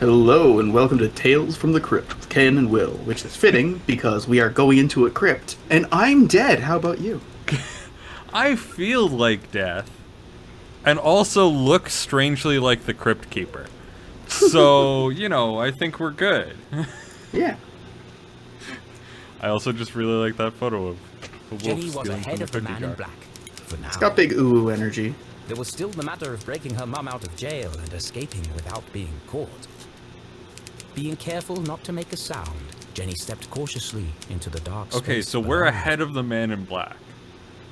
Hello and welcome to Tales from the Crypt with Ken and Will, which is fitting because we are going into a crypt, and I'm dead. How about you? I feel like death, and also look strangely like the Crypt Keeper. So, I think we're good. Yeah. I also just really like that photo of the wolf Jenny was stealing from ahead the of the cookie man jar. in black. For now, It's got big ooh energy. there was still the matter of breaking her mum out of jail and escaping without being caught. Being careful not to make a sound, Jenny stepped cautiously into the dark space. Okay, so we're below. ahead of the man in black,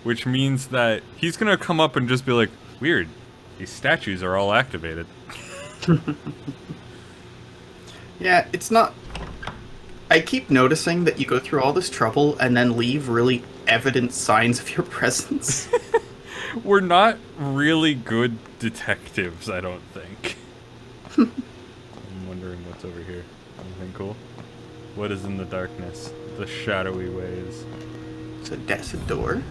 which means that he's gonna come up and just be like, weird, these statues are all activated. Yeah, it's not... I keep noticing that you go through all this trouble and then leave really evident signs of your presence. We're not really good detectives, I don't think. I'm wondering what's over here. Anything cool? What is in the darkness? The shadowy ways. So that's a door.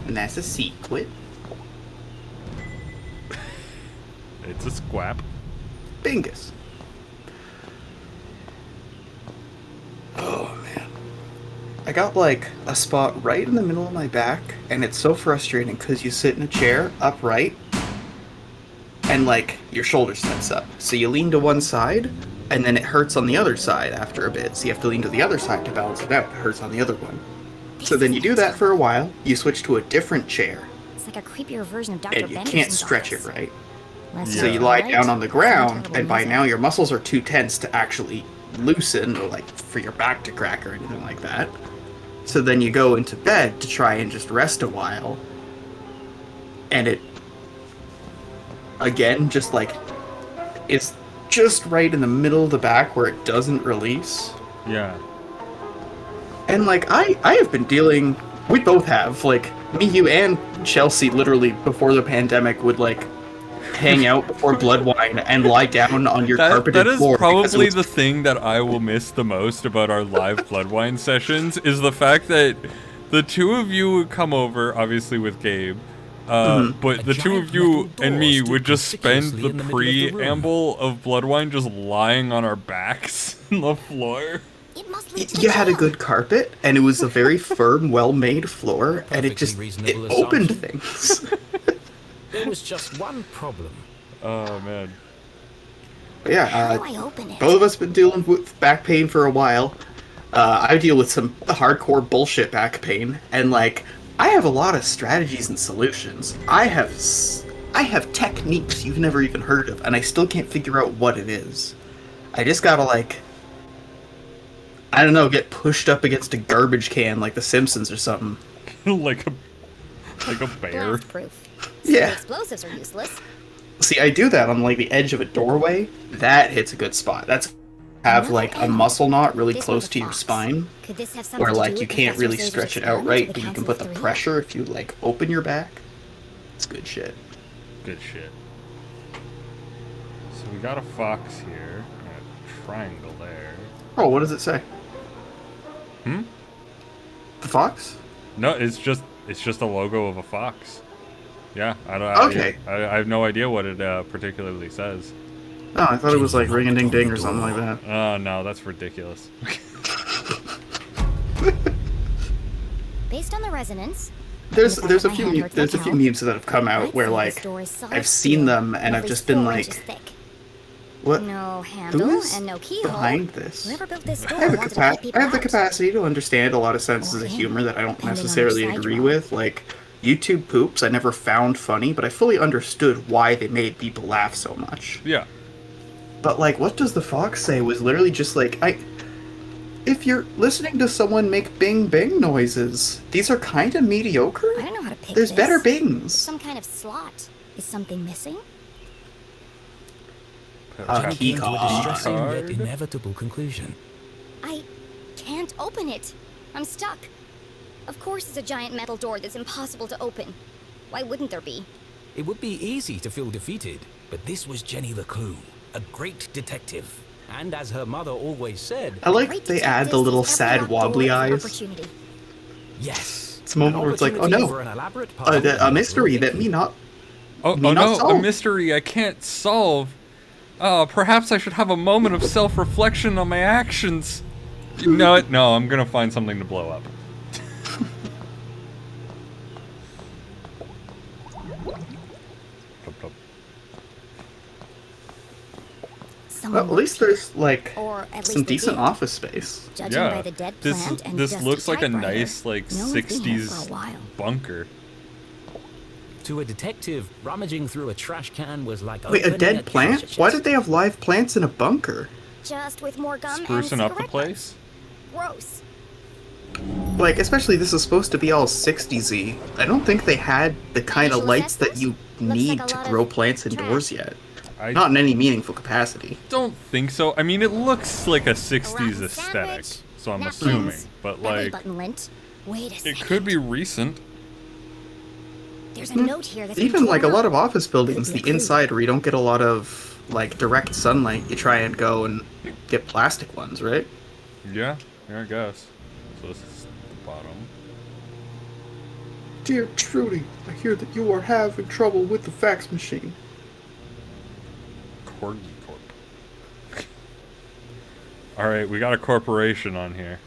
And that's a secret. It's a squap. Bingus. Oh, man. I got, like, a spot right in the middle of my back, and it's so frustrating because you sit in a chair upright, and, like, your shoulders tense up. So you lean to one side, and then it hurts on the other side after a bit. So you have to lean to the other side to balance it out. It hurts on the other one. So then you do that for a while, you switch to a different chair, It's like a creepier version of Dr. and you can't stretch it office. right. Less So you right, lie down on the ground, terrible and by music. now your muscles are too tense to actually loosen, or like for your back to crack or anything like that. So then you go into bed to try and just rest a while, and it, again, just like, it's just right in the middle of the back where it doesn't release. Yeah. And like, I have been dealing, we both have, like, me, you, and Chelsea literally before the pandemic would like hang out before blood wine and lie down on your carpeted That is floor. because it probably was- the thing that I will miss the most about our live Bloodwine sessions is the fact that the two of you would come over, obviously with Gabe, but A the two giant of you metal and door me stood would just spend conspicuously the in the middle of the room. preamble of Bloodwine just lying on our backs on the floor. It must lead to You the had a jail. good carpet, and it was a very firm, well-made floor, and it Perfectly just, it reasonable opened assumption. things. There was just one problem. Oh man. But yeah, How do I open it? both of us been dealing with back pain for a while. I deal with some hardcore bullshit back pain, and like, I have a lot of strategies and solutions. I have techniques you've never even heard of, and I still can't figure out what it is. I just gotta like, I don't know, get pushed up against a garbage can like The Simpsons or something. like a bear. Blast proof. Yeah. Explosives are useless. See, I do that on like the edge of a doorway. That hits a good spot. That's have like a muscle knot really This close one's a to your fox. spine, Could this have something where to do like with you can't Professor really Xavier's stretch it experiment out right, to but you can Council put of the Three? pressure if you like open your back. It's good shit. Good shit. So we got a fox here, and a triangle there. Oh, what does it say? Hmm? The fox? No, it's just a logo of a fox. Yeah, I don't. Okay. I have no idea what it particularly says. Oh, I thought it was like ring a ding ding or something like that. Oh no, that's ridiculous. Based on the resonance, There's In the back a of my few hand hurts there's a like few hell. memes that have come out I'd where say like this door is solid I've seen steel, them and I've roughly just been 4 inches like, thick. what? No handle Who's and no keyhole. behind this? Whoever built this I door have, wanted to keep people I have the out. capacity to understand a lot of senses Or of in, humor that I don't depending on necessarily which side agree you're on. with. Like, YouTube poops I never found funny, but I fully understood why they made people laugh so much. Yeah. But, like, what does the fox say was literally just like, if you're listening to someone make bing bing noises, these are kind of mediocre. I don't know how to pick There's this. better bings. Some kind of slot. Is something missing? A key Came to a card. distressing yet Card. inevitable conclusion. I can't open it. I'm stuck. Of course it's a giant metal door that's impossible to open. Why wouldn't there be? It would be easy to feel defeated, but this was Jenny LeClue, a great detective. And as her mother always said, I like Great they add the detectives little sees every sad locked door wobbly as an eyes. opportunity. yes. It's a moment an where it's like, oh opportunity no, for an elaborate puzzle a mystery with that me not Oh not no, a solve. mystery I can't solve. Perhaps I should have a moment of self-reflection on my actions. No, I'm gonna find something to blow up. Well, at least there's like Or at some least they decent did. office space. Judging by the dead plant and this dusty looks like a typewriter, nice like no one's been here for 60s a while. bunker. To a detective, rummaging through a trash can was like Wait, a opening dead plant? treasure Why chest. did they have live plants in a bunker? Just with more gum and Sprucing up the cigarette place. butts. Gross. Like, especially this is supposed to be all 60s-y. I don't think they had the kind of Visual lights that effects? you Looks need like a to lot grow of plants indoors trash. yet. I Not in any meaningful capacity. don't think so. I mean, it looks like a 60s rotten aesthetic, sandwich, so I'm napkins, assuming. But belly like, button lint. Wait a it second. could be recent. There's a note here that's Even been like a torn lot up. of office buildings, the LeClue. inside where you don't get a lot of like direct sunlight, you try and go and get plastic ones, right? Yeah, I guess. So this is the bottom. Dear Trudy, I hear that you are having trouble with the fax machine. Corgi Corp. All right, we got a corporation on here.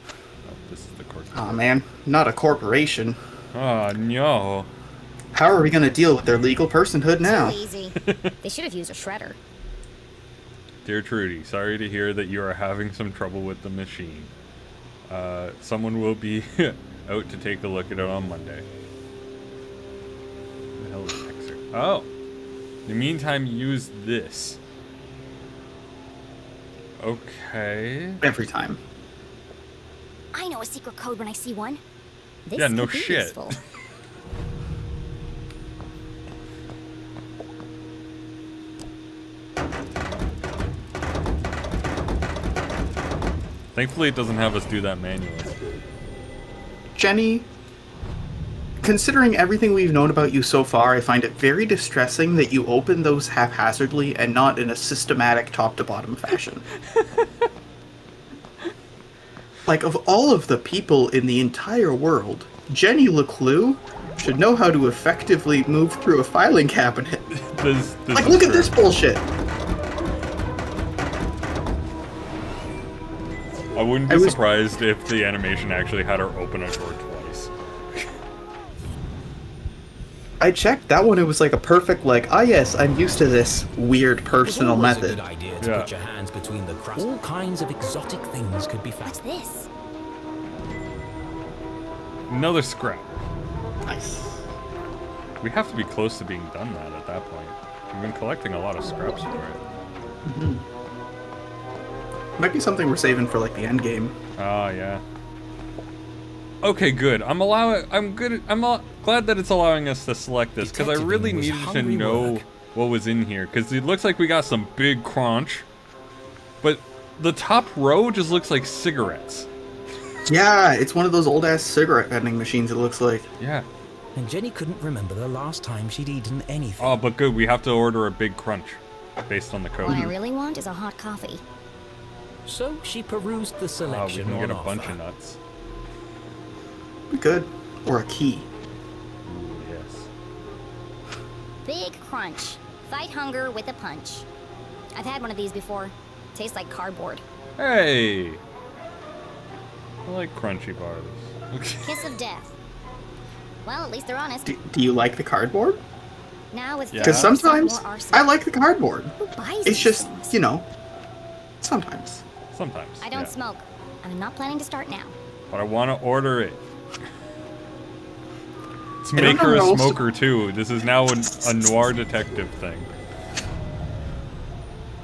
Oh, this is the Corgi. Aw man, not a corporation. Oh no. How are we gonna deal with their legal personhood now? Too easy. They should have used a shredder. Dear Trudy, sorry to hear that you are having some trouble with the machine. Someone will be out to take a look at it on Monday. Who the hell is Xer? Oh! In the meantime, use this. Okay. Every time. I know a secret code when I see one. This Yeah, no could be shit. useful. Thankfully, it doesn't have us do that manually. Jenny, considering everything we've known about you so far, I find it very distressing that you open those haphazardly and not in a systematic top-to-bottom fashion. Like, of all of the people in the entire world, Jenny LeClue should know how to effectively move through a filing cabinet. This Like, is look at true. this bullshit! I wouldn't I be was- surprised if the animation actually had her open a door twice. I checked that one, it was like a perfect, like, ah yes, I'm used to this weird personal It's always method. a good idea to Yeah. put your hands between the crust. All kinds of exotic things could be What's found. this? Another scrap. Nice. We have to be close to being done that at that point. We've been collecting a lot of scraps for it. Might be something we're saving for, like, the end game. Oh, yeah. Okay, good. I'm glad that it's allowing us to select this, because I Detectiving really was needed to hungry know work. what was in here, because it looks like we got some big crunch, but the top row just looks like cigarettes. Yeah, it's one of those old-ass cigarette vending machines, it looks like. Yeah. And Jenny couldn't remember the last time she'd eaten anything. Oh, but good. We have to order a big crunch, based on the code. What I really want is a hot coffee. So she perused the Oh, we selection can on get a offer. bunch of nuts. Be good. Or a key. Ooh, yes. Big crunch. Fight hunger with a punch. I've had one of these before. Tastes like cardboard. Hey! I like crunchy bars. Kiss of death. Well, at least they're honest. Do you like the cardboard? Now with Yeah. Because 50% sometimes more arsenic. I like the cardboard. Who buys It's these just, things? you know, sometimes. Sometimes. I don't yeah. smoke. I'm not planning to start now. But I want to order it. Let's I don't make her know a how else to- smoker too. This is now a noir detective thing.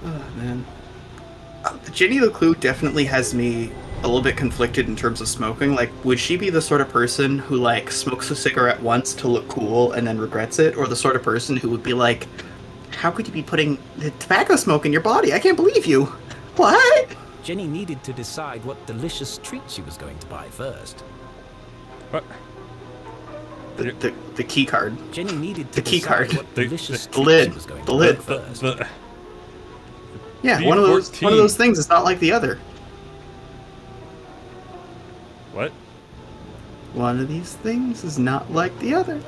Oh, man. Jenny LeClue definitely has me a little bit conflicted in terms of smoking. Like, would she be the sort of person who, like, smokes a cigarette once to look cool and then regrets it? Or the sort of person who would be like, how could you be putting the tobacco smoke in your body? I can't believe you. What? Jenny needed to decide what delicious treat she was going to buy first. What? The key card. Jenny needed to The key decide card. what delicious the treat lid. she was going The to lid. buy first. Yeah, one of B14. those things is not like the other. What? One of these things is not like the other.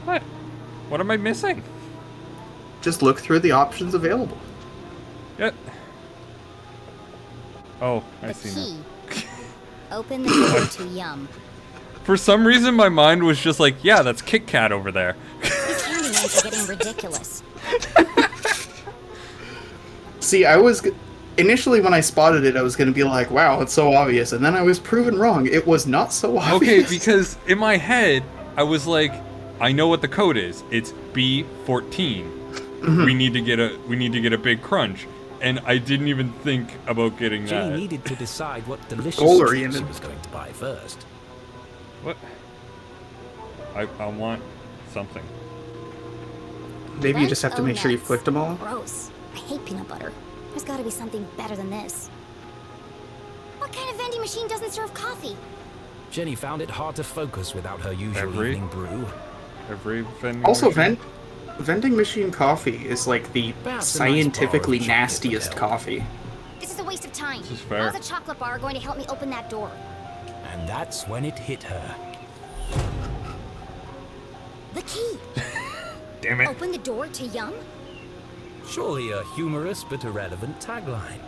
What? What am I missing? Just look through the options available. Yeah. Oh, I The see key. Open the door to Yum. For some reason, my mind was just like, yeah, that's Kit Kat over there. These candy names are getting ridiculous. See, initially when I spotted it, I was going to be like, wow, it's so obvious. And then I was proven wrong. It was not so obvious. Okay, because in my head, I was like, I know what the code is. It's B14. We need to get a big crunch. And I didn't even think about getting Jenny that. needed to decide what delicious treat Goal-oriented. she was going to buy first. What? I want something. Maybe you just have to make sure you've nuts. clicked them all. Gross. I hate peanut butter. There's gotta be something better than this. What kind of vending machine doesn't serve coffee? Jenny found it hard to focus without her usual Every- evening brew. Every vending Also, machine? vending machine coffee is like the Perhaps a nice scientifically bar of chocolate nastiest would help. coffee. This is a waste of time. This is fair. How's a chocolate bar going to help me open that door? And that's when it hit her. The key. Damn it. Open the door to Yum? Surely a humorous but irrelevant tagline.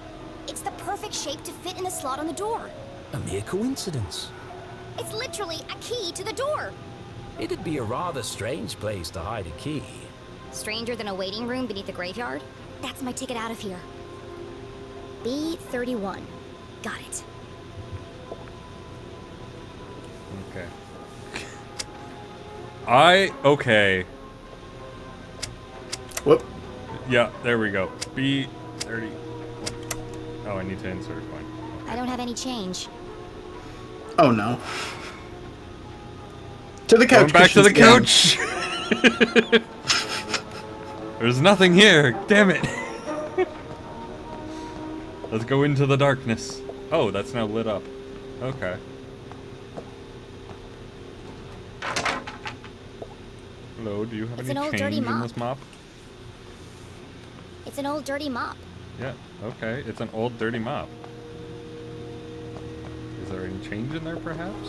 It's the perfect shape to fit in the slot on the door. A mere coincidence. It's literally a key to the door. It'd be a rather strange place to hide a key. Stranger than a waiting room beneath a graveyard? That's my ticket out of here. B31. Got it. Okay. Okay. Whoop. Yeah, there we go. B31. Oh, I need to insert a coin. I don't have any change. Oh no. To the couch. Going back to the Christians, couch! There's nothing here. Damn it. Let's go into the darkness. Oh, that's now lit up. Okay. Hello, do you have It's any an old change dirty in mop. this mop? It's an old dirty mop. Yeah, okay. It's an old dirty mop. Is there any change in there, perhaps?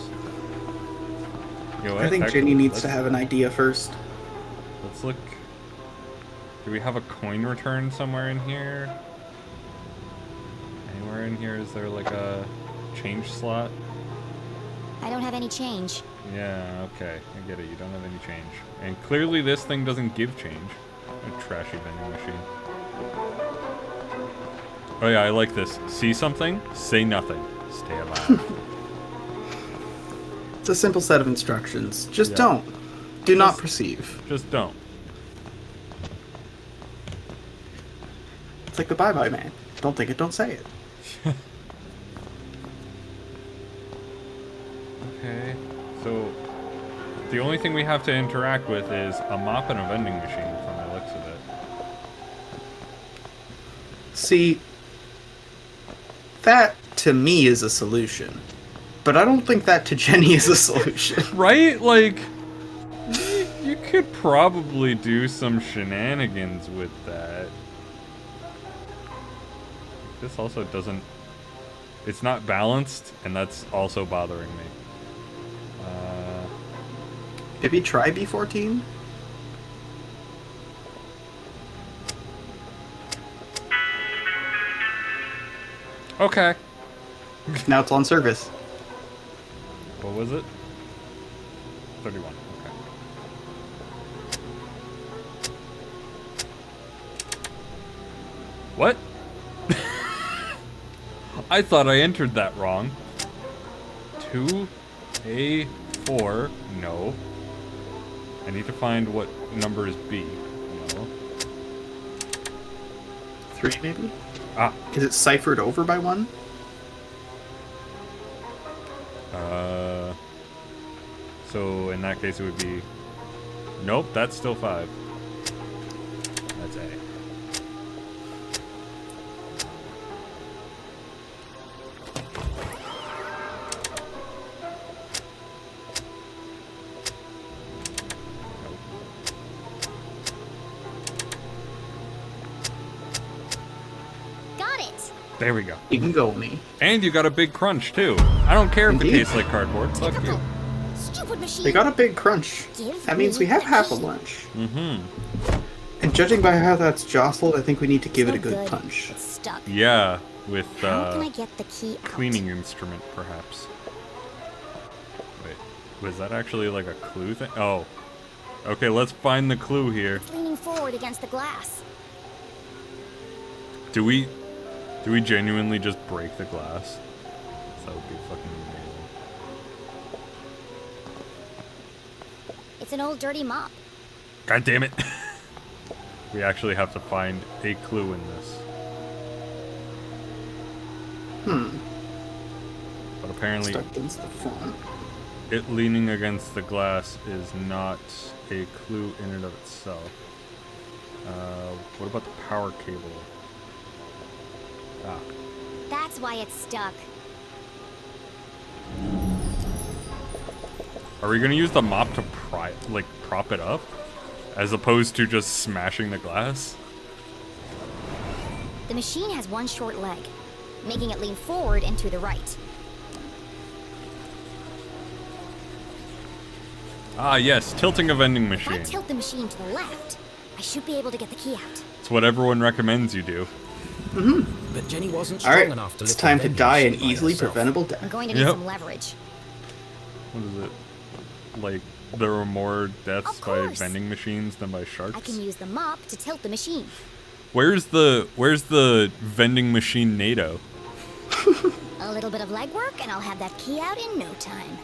You know what? I think Heck, Jenny needs let's- to have an idea first. Let's look. Do we have a coin return somewhere in here? Anywhere in here? Is there like a change slot? I don't have any change. Yeah, okay. I get it. You don't have any change. And clearly this thing doesn't give change. A trashy vending machine. Oh yeah, I like this. See something? Say nothing. Stay alive. It's a simple set of instructions. Just Yeah. don't. Do not perceive. Just don't. It's like the bye-bye man. Don't think it, don't say it. Okay. So the only thing we have to interact with is a mop and a vending machine from the looks of it. See, that to me is a solution. But I don't think that to Jenny is a solution. Right? Like, you could probably do some shenanigans with that. This also doesn't... It's not balanced, and that's also bothering me. Maybe try B14? Okay. Now it's on service. What was it? 31. Okay. What? I thought I entered that wrong. 2A4. No. I need to find what number is B. No. 3 maybe? Ah. Is it ciphered over by 1? So in that case it would be... Nope, that's still 5. That's A. Got it. There we go. You can go me. And you got a big crunch too. I don't care if it Indeed. tastes like cardboard. Fuck you. Typical. Stupid machine. They got a big crunch. That means we have half a lunch. Mm-hmm. And judging by how that's jostled, I think we need to give it a It's no good punch. It's stuck. Yeah, with How can I get the key out? cleaning instrument, perhaps. Wait, was that actually like a clue thing? Oh. Okay, let's find the clue here. It's leaning forward against the glass. Do we genuinely just break the glass? That would be fucking amazing. It's an old dirty mop. God damn it. We actually have to find a clue in this. But apparently Stuck against the front. it leaning against the glass is not a clue in and of itself. What about the power cable? Ah. That's why it's stuck. Are we gonna use the mop to prop it up? As opposed to just smashing the glass? The machine has one short leg, making it lean forward and to the right. Ah yes, tilting a vending If I machine. tilt the machine to the left, I should be able to get the key out. It's what everyone recommends you do. But Jenny wasn't strong Alright, enough to it's lift time the to vending die an machine by easily herself. preventable I'm death. going to need Yep. some leverage. What is it? Like, there were more deaths Of by course. vending machines than by I sharks? can use the mop to tilt the machine. Where's the vending machine NATO? A little bit of legwork, and I'll have that key out in no time.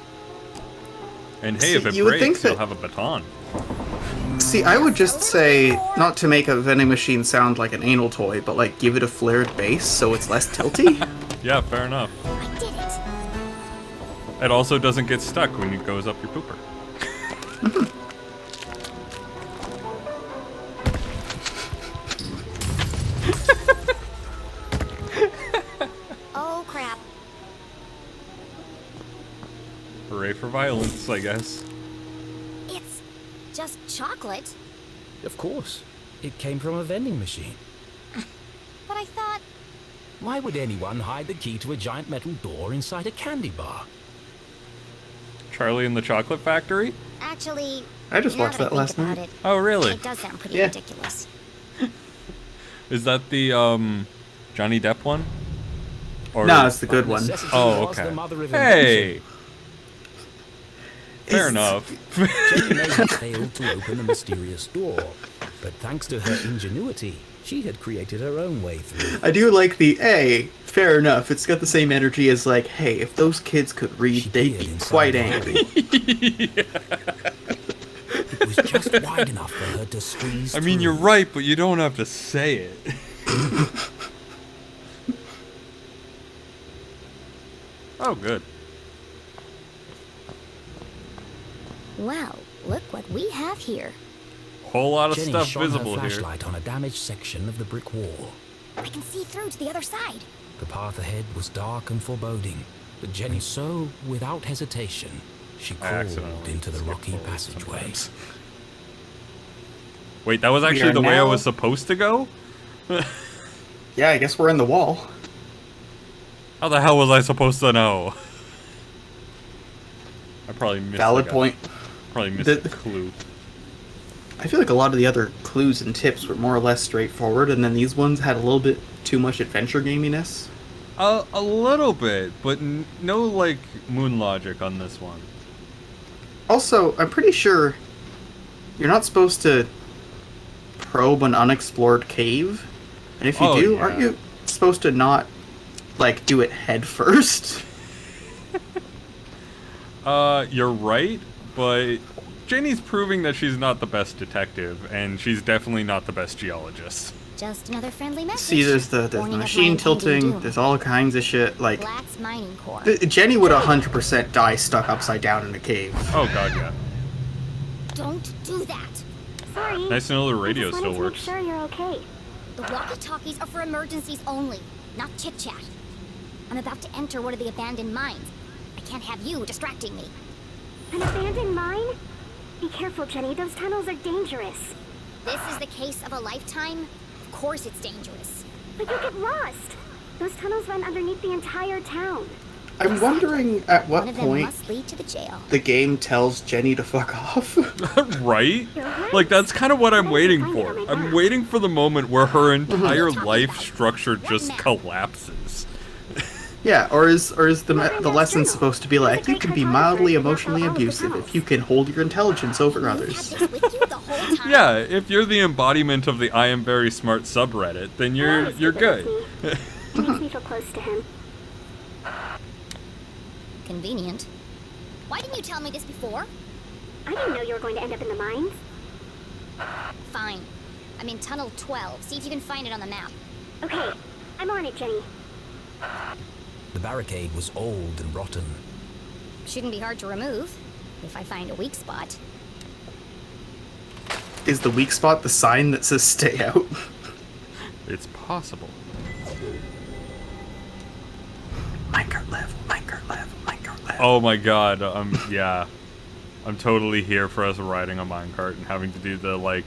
And hey, See, if it you would think breaks, you'll that- have a baton. See, I would just say, not to make a vending machine sound like an anal toy, but like give it a flared base so it's less tilty. Yeah, fair enough. I did it! It also doesn't get stuck when it goes up your pooper. Oh crap. Hooray for violence, I guess. It's just chocolate. Of course. It came from a vending machine. But I thought... Why would anyone hide the key to a giant metal door inside a candy bar? Charlie and the Chocolate Factory? Actually... I just now watched that I that last think about night. Oh, really? It does sound pretty Yeah. ridiculous. Is that the, Johnny Depp one? Or No, it's the good But one. necessity Oh, was okay. the mother of Hey! invention. Fair Is- enough. Jenny may have failed to open the mysterious door, but thanks to her ingenuity, she had created her own way through. I do like the A. Fair enough. It's got the same energy as like, hey, if those kids could read, She they'd peered be inside quite the angry. It was just wide enough for her to squeeze I mean, through. you're right, but you don't have to say it. Oh, good. Well, look what we have here. Whole lot of Jenny stuff shone visible her here. flashlight on a damaged section of the brick wall. I can see through to the other side. The path ahead was dark and foreboding, but Jenny so, without hesitation, she I crawled accidentally into the skip rocky forward passageway. sometimes. Wait, that was We actually are the way I now- was supposed to go? Yeah, I guess we're in the wall. How the hell was I supposed to know? I probably missed Valid like, point. Probably missed The- a clue. I feel like a lot of the other clues and tips were more or less straightforward, and then these ones had a little bit too much adventure gaminess. A little bit, but no like moon logic on this one. Also, I'm pretty sure you're not supposed to probe an unexplored cave. And if you Oh, do, yeah. aren't you supposed to not, like, do it head first? You're right, but Jenny's proving that she's not the best detective, and she's definitely not the best geologist. Just another friendly message. See, there's the warning of my machine impending tilting, doom. there's all kinds of shit, like... Black's mining core. Jenny would 100% die stuck upside down in a cave. Oh god, yeah. Don't do that. Sorry. Nice to know the I radio just still wanted to works. make sure you're okay. The walkie-talkies are for emergencies only, not chit-chat. I'm about to enter one of the abandoned mines. I can't have you distracting me. An abandoned mine? Be careful, Jenny. Those tunnels are dangerous. This is the case of a lifetime. Of course it's dangerous. But you'll get lost. Those tunnels run underneath the entire town. I'm wondering at what One of them point must lead to the jail. the game tells Jenny to fuck off. Right? Like, that's kind of what I'm waiting for. I'm waiting for the moment where her entire life structure just collapses. Yeah, or is the lesson supposed to be like, you can be mildly emotionally abusive if you can hold your intelligence over others? Have this with you the whole time? Yeah, if you're the embodiment of the I am very smart subreddit, then you're good. It makes me feel close to him. Convenient. Why didn't you tell me this before? I didn't know you were going to end up in the mines. Fine. I'm in Tunnel 12. See if you can find it on the map. Okay, I'm on it, Jenny. The barricade was old and rotten. Shouldn't be hard to remove, if I find a weak spot. Is the weak spot the sign that says stay out? It's possible. Minecart level, minecart level, minecart level. Oh my god, yeah. I'm totally here for us riding a minecart and having to do the, like,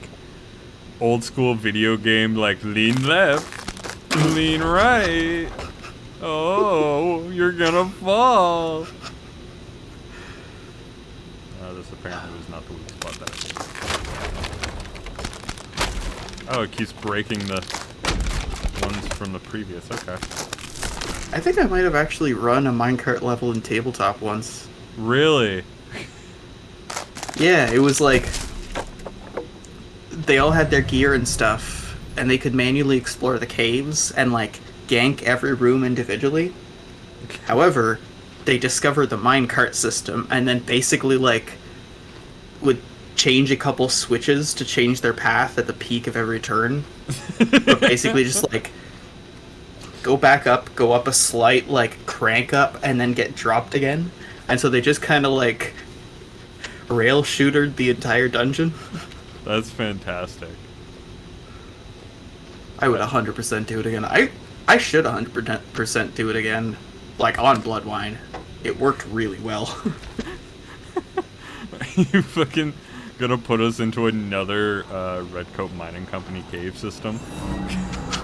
old school video game, like, lean left, lean right. Oh, you're gonna fall. This apparently was not the weak spot there. Oh, it keeps breaking the ones from the previous, okay. I think I might have actually run a minecart level in tabletop once. Really? Yeah, it was like they all had their gear and stuff, and they could manually explore the caves and like gank every room individually. However, they discovered the minecart system and then basically like would change a couple switches to change their path at the peak of every turn. But basically just like go back up, go up a slight like crank up, and then get dropped again. And so they just kind of like rail shootered the entire dungeon. That's fantastic. I would 100% do it again. I should 100% do it again, like on Bloodwine. It worked really well. You fucking gonna put us into another Redcoat Mining Company cave system?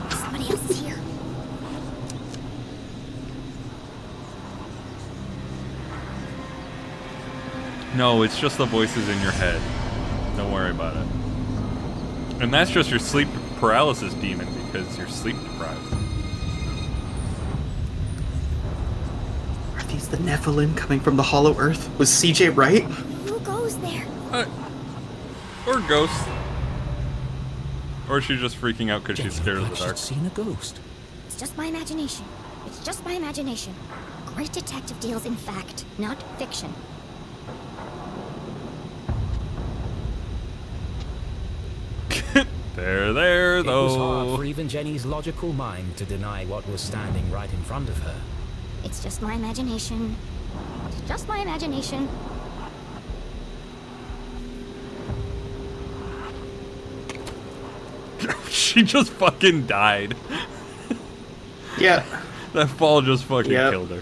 Somebody else is here. No, it's just the voices in your head. Don't worry about it. And that's just your sleep paralysis demon because you're sleep deprived. Are these the Nephilim coming from the Hollow Earth? Was CJ right? Who goes there? Or ghosts. Or she's just freaking out because she's scared of the She'd dark. seen a ghost. It's just my imagination. It's just my imagination. Great detective deals in fact, not fiction. They're there, though. It was hard for even Jenny's logical mind to deny what was standing right in front of her. It's just my imagination. It's just my imagination. She just fucking died. Yeah. That fall just fucking Yep. killed her.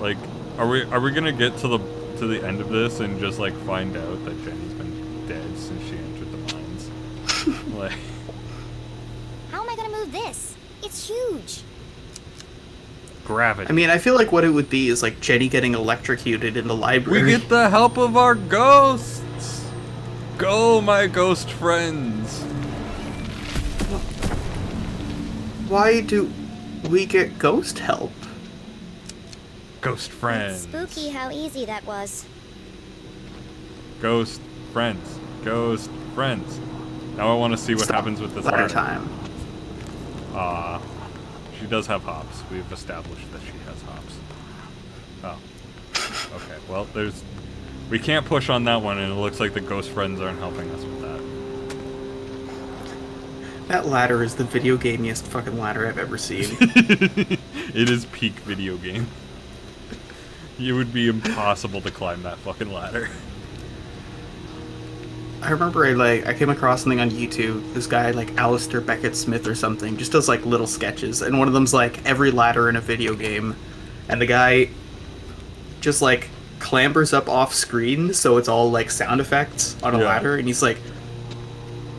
Like, are we gonna get to the end of this and just like find out that Jenny's been dead since she entered the mines? Like, How am I gonna move this? It's huge. gravity. I mean, I feel like what it would be is like Jenny getting electrocuted in the library. We get the help of our ghosts. Go, my ghost friends. Why do we get ghost help? Ghost friends. Spooky how easy that was. Ghost friends. Ghost friends. Now I want to see what happens with this Letter letter. time. She does have hops. We've established that she has hops. Oh. Okay, well, we can't push on that one, and it looks like the ghost friends aren't helping us with that. That ladder is the video gamiest fucking ladder I've ever seen. It is peak video game. It would be impossible to climb that fucking ladder. I remember I came across something on YouTube. This guy, like Alistair Beckett Smith or something, just does like little sketches, and one of them's like every ladder in a video game, and the guy just like clambers up off screen, so it's all like sound effects on a Yeah. ladder, and he's like,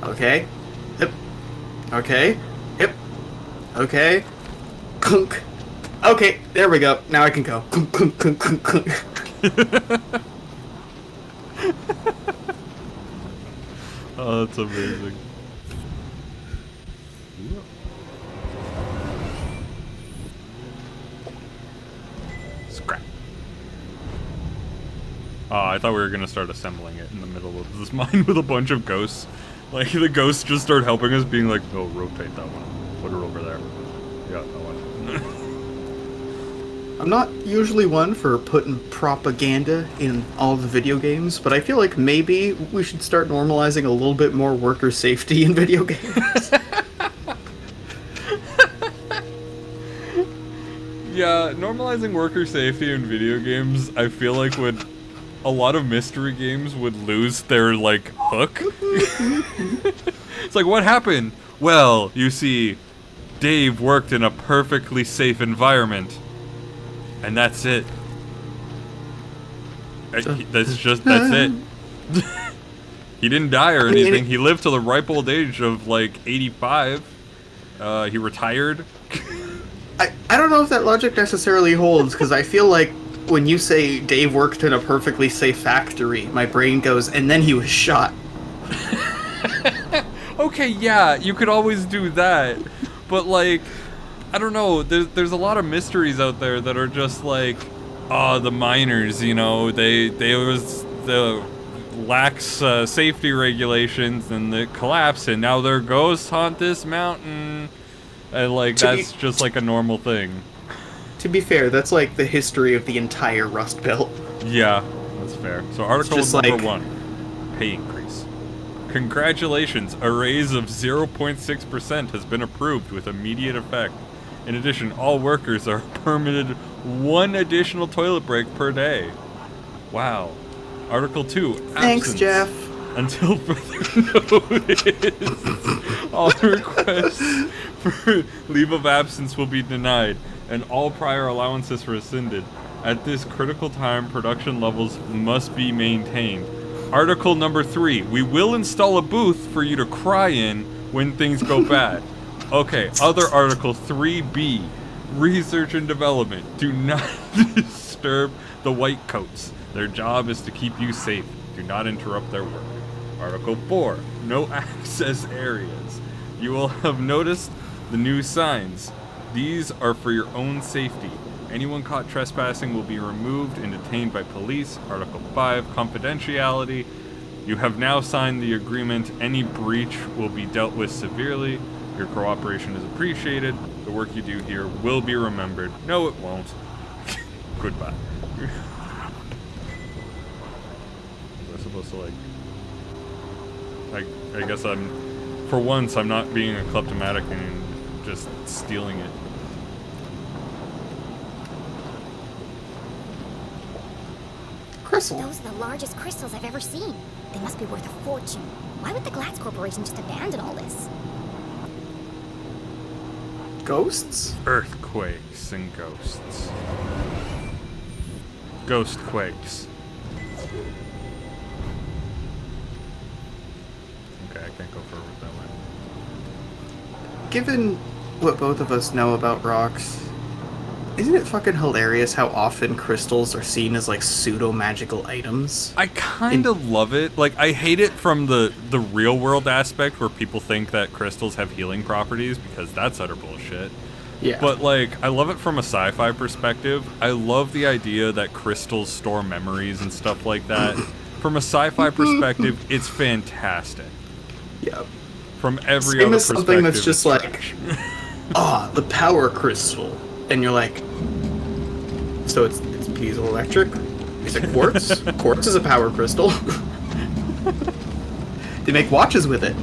okay, hip, okay, hip, okay, kunk. Okay, there we go. Now I can go. Kunk, kunk, kunk, kunk, kunk. Oh, that's amazing. Scrap. Oh, I thought we were gonna start assembling it in the middle of this mine with a bunch of ghosts. Like, the ghosts just start helping us, being like, oh, rotate that one. Put it over there. Yeah, that one. I'm not usually one for putting propaganda in all the video games, but I feel like maybe we should start normalizing a little bit more worker safety in video games. Yeah, normalizing worker safety in video games, I feel like would... A lot of mystery games would lose their, like, hook. It's like, what happened? Well, you see, Dave worked in a perfectly safe environment. And that's it. That's it. He didn't die or anything. He lived till the ripe old age of, like, 85. He retired. I don't know if that logic necessarily holds, because I feel like when you say Dave worked in a perfectly safe factory, my brain goes, and then he was shot. Okay, yeah, you could always do that. But, like, I don't know, there's a lot of mysteries out there that are just like, oh, the miners, you know, they was the lax safety regulations and it collapsed and now their ghosts haunt this mountain. And, like, that's just like a normal thing. To be fair, that's like the history of the entire Rust Belt. Yeah, that's fair. So article number 1, pay increase. Congratulations, a raise of 0.6% has been approved with immediate effect. In addition, all workers are permitted 1 additional toilet break per day. Wow. Article 2, absence. Thanks, Jeff. Until further notice, all requests for leave of absence will be denied, and all prior allowances rescinded. At this critical time, production levels must be maintained. Article number 3, we will install a booth for you to cry in when things go bad. Okay, other article 3B, research and development. Do not disturb the white coats. Their job is to keep you safe. Do not interrupt their work. Article 4, no access areas. You will have noticed the new signs. These are for your own safety. Anyone caught trespassing will be removed and detained by police. Article 5, confidentiality. You have now signed the agreement. Any breach will be dealt with severely. Your cooperation is appreciated. The work you do here will be remembered. No, it won't. Goodbye. Was I supposed to, like... I guess for once, I'm not being a kleptomatic and just stealing it. Crystal. Those are the largest crystals I've ever seen. They must be worth a fortune. Why would the Glatz Corporation just abandon all this? Ghosts? Earthquakes and ghosts. Ghostquakes. Okay, I can't go forward that way. Given what both of us know about rocks, isn't it fucking hilarious how often crystals are seen as like pseudo-magical items? I kind of love it. Like, I hate it from the real world aspect where people think that crystals have healing properties, because that's utter bullshit. Yeah. But, like, I love it from a sci-fi perspective. I love the idea that crystals store memories and stuff like that. From a sci-fi perspective, it's fantastic. Yeah. From every Same other as perspective, something that's just it's like, trash. the power crystal. And you're like, so it's piezoelectric? Is it quartz? Quartz is a power crystal. They make watches with it.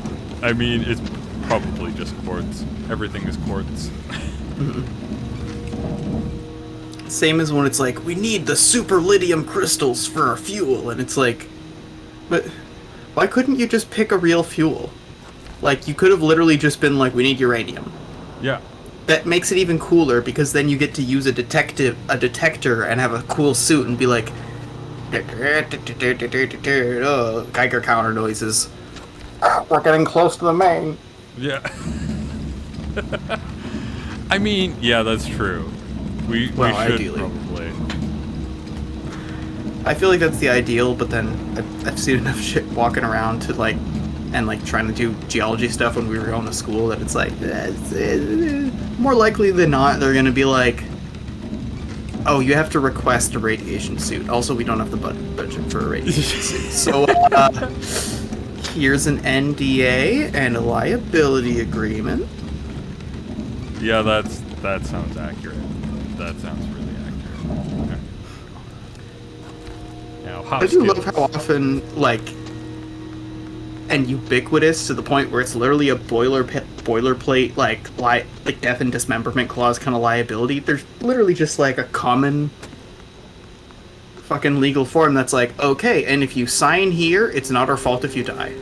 I mean, it's probably just quartz. Everything is quartz. Same as when it's like, we need the super lithium crystals for our fuel, and it's like, but why couldn't you just pick a real fuel? Like, you could have literally just been like, we need uranium. Yeah. That makes it even cooler, because then you get to use a detector and have a cool suit and be like, oh, Geiger counter noises. We're getting close to the main. Yeah. I mean, yeah, that's true. We should ideally. probably. I feel like that's the ideal, but then I've seen enough shit walking around to like, and like trying to do geology stuff when we were going to school that it's like, more likely than not, they're gonna be like, oh, you have to request a radiation suit. Also, we don't have the budget for a radiation suit. So, here's an NDA and a liability agreement. Yeah, that sounds accurate. That sounds really accurate. Okay. Now, I do love how often, like, and ubiquitous to the point where it's literally a boilerplate, like death and dismemberment clause kind of liability. There's literally just like a common fucking legal form that's like, okay, and if you sign here, it's not our fault if you die.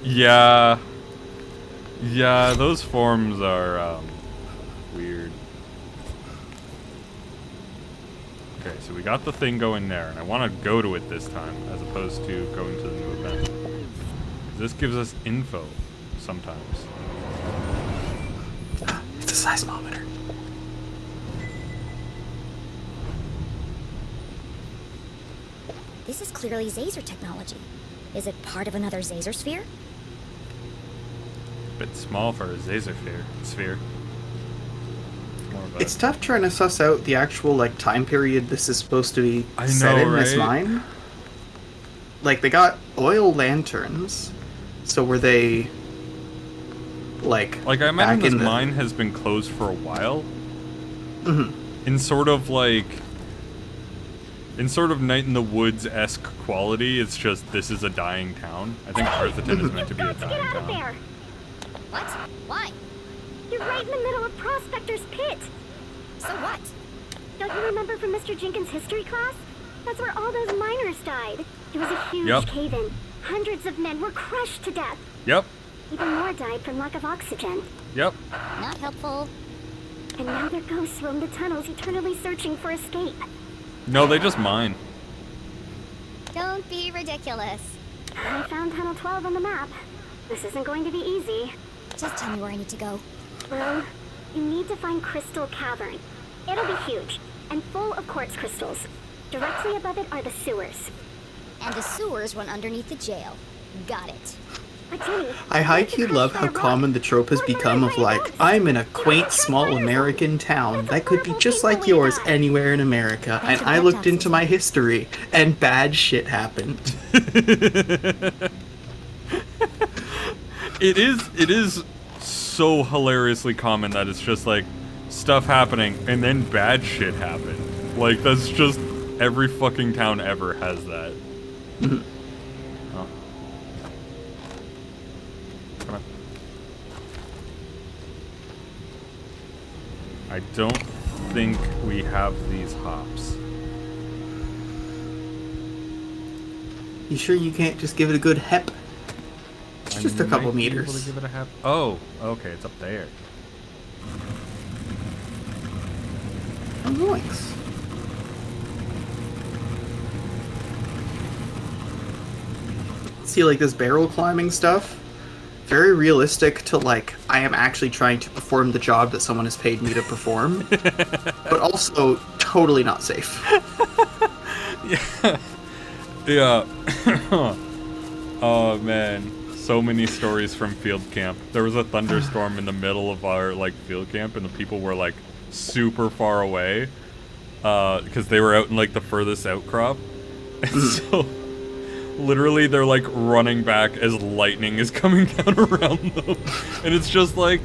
Yeah. Yeah, those forms are, weird. Okay, so we got the thing going there, and I want to go to it this time, as opposed to going to the new event. This gives us info, sometimes. It's a seismometer. This is clearly Zazer technology. Is it part of another Zazer sphere? Bit small for a Zazer sphere. More of a- It's tough trying to suss out the actual like time period this is supposed to be I set know, in this right? mine. Like they got oil lanterns, so were they like Like, I imagine back this in the- mine has been closed for a while. Mhm. In sort of Night in the Woods-esque quality, it's just, this is a dying town. I think Arthurton is meant to be a Got to get dying out of town. there! What? Why? You're right in the middle of Prospector's Pit! So what? Don't you remember from Mr. Jenkins' history class? That's where all those miners died. It was a huge Yep. cave-in. Hundreds of men were crushed to death. Yep, Even more died from lack of oxygen. yep. Not helpful. And now their ghosts roam the tunnels, eternally searching for escape. No, they just mine. Don't be ridiculous. I found Tunnel 12 on the map. This isn't going to be easy. Just tell me where I need to go. Well, you need to find Crystal Cavern. It'll be huge, and full of quartz crystals. Directly above it are the sewers. And the sewers run underneath the jail. Got it. But Jenny, I high-key love how common the trope has become of like, I'm in a quaint small American town that could be just like yours anywhere in America, and I looked into my history, and bad shit happened. It is so hilariously common that it's just like stuff happening and then bad shit happened. Like, that's just every fucking town ever has that. Oh. Come on. I don't think we have these hops. You sure you can't just give it a good hep? It's just a couple Might be able meters. to give it a half. Oh, okay, it's up there. Oh, nice. See, like this barrel climbing stuff, very realistic to like, I am actually trying to perform the job that someone has paid me to perform, but also totally not safe. Yeah. Yeah. Oh man, so many stories from field camp. There was a thunderstorm in the middle of our like field camp, and the people were like super far away because they were out in like the furthest outcrop. And so literally they're like running back as lightning is coming down around them, and it's just like,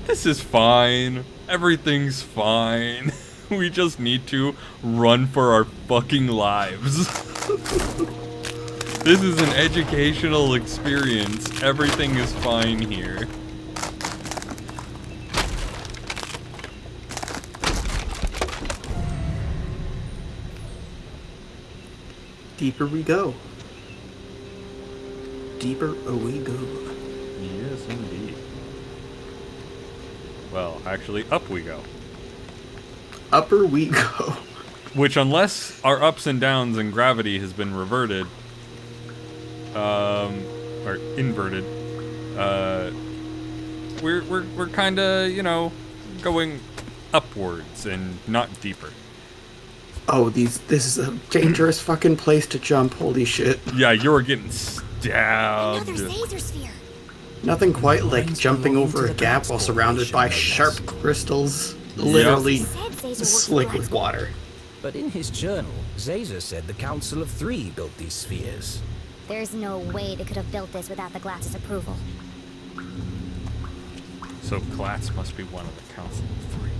this is fine, everything's fine. We just need to run for our fucking lives. This is an educational experience. Everything is fine here. Deeper we go. Deeper we go. Yes, indeed. Well, actually, up we go. Upper we go. Which, unless our ups and downs and gravity has been reverted, or inverted, we're kind of, you know, going upwards and not deeper. Oh, this is a dangerous fucking place to jump. Holy shit. Yeah, you're getting stabbed. Another Zazer sphere. Nothing quite like Mines jumping belong over to a the gap Blacks while surrounded by Corporation, no sharp less. crystals. Literally Said Zazer worked for slick Blacks with water. But in his journal, Zazer said the Council of Three built these spheres. There's no way they could have built this without the Glass's approval. So Glatz must be one of the Council of Three.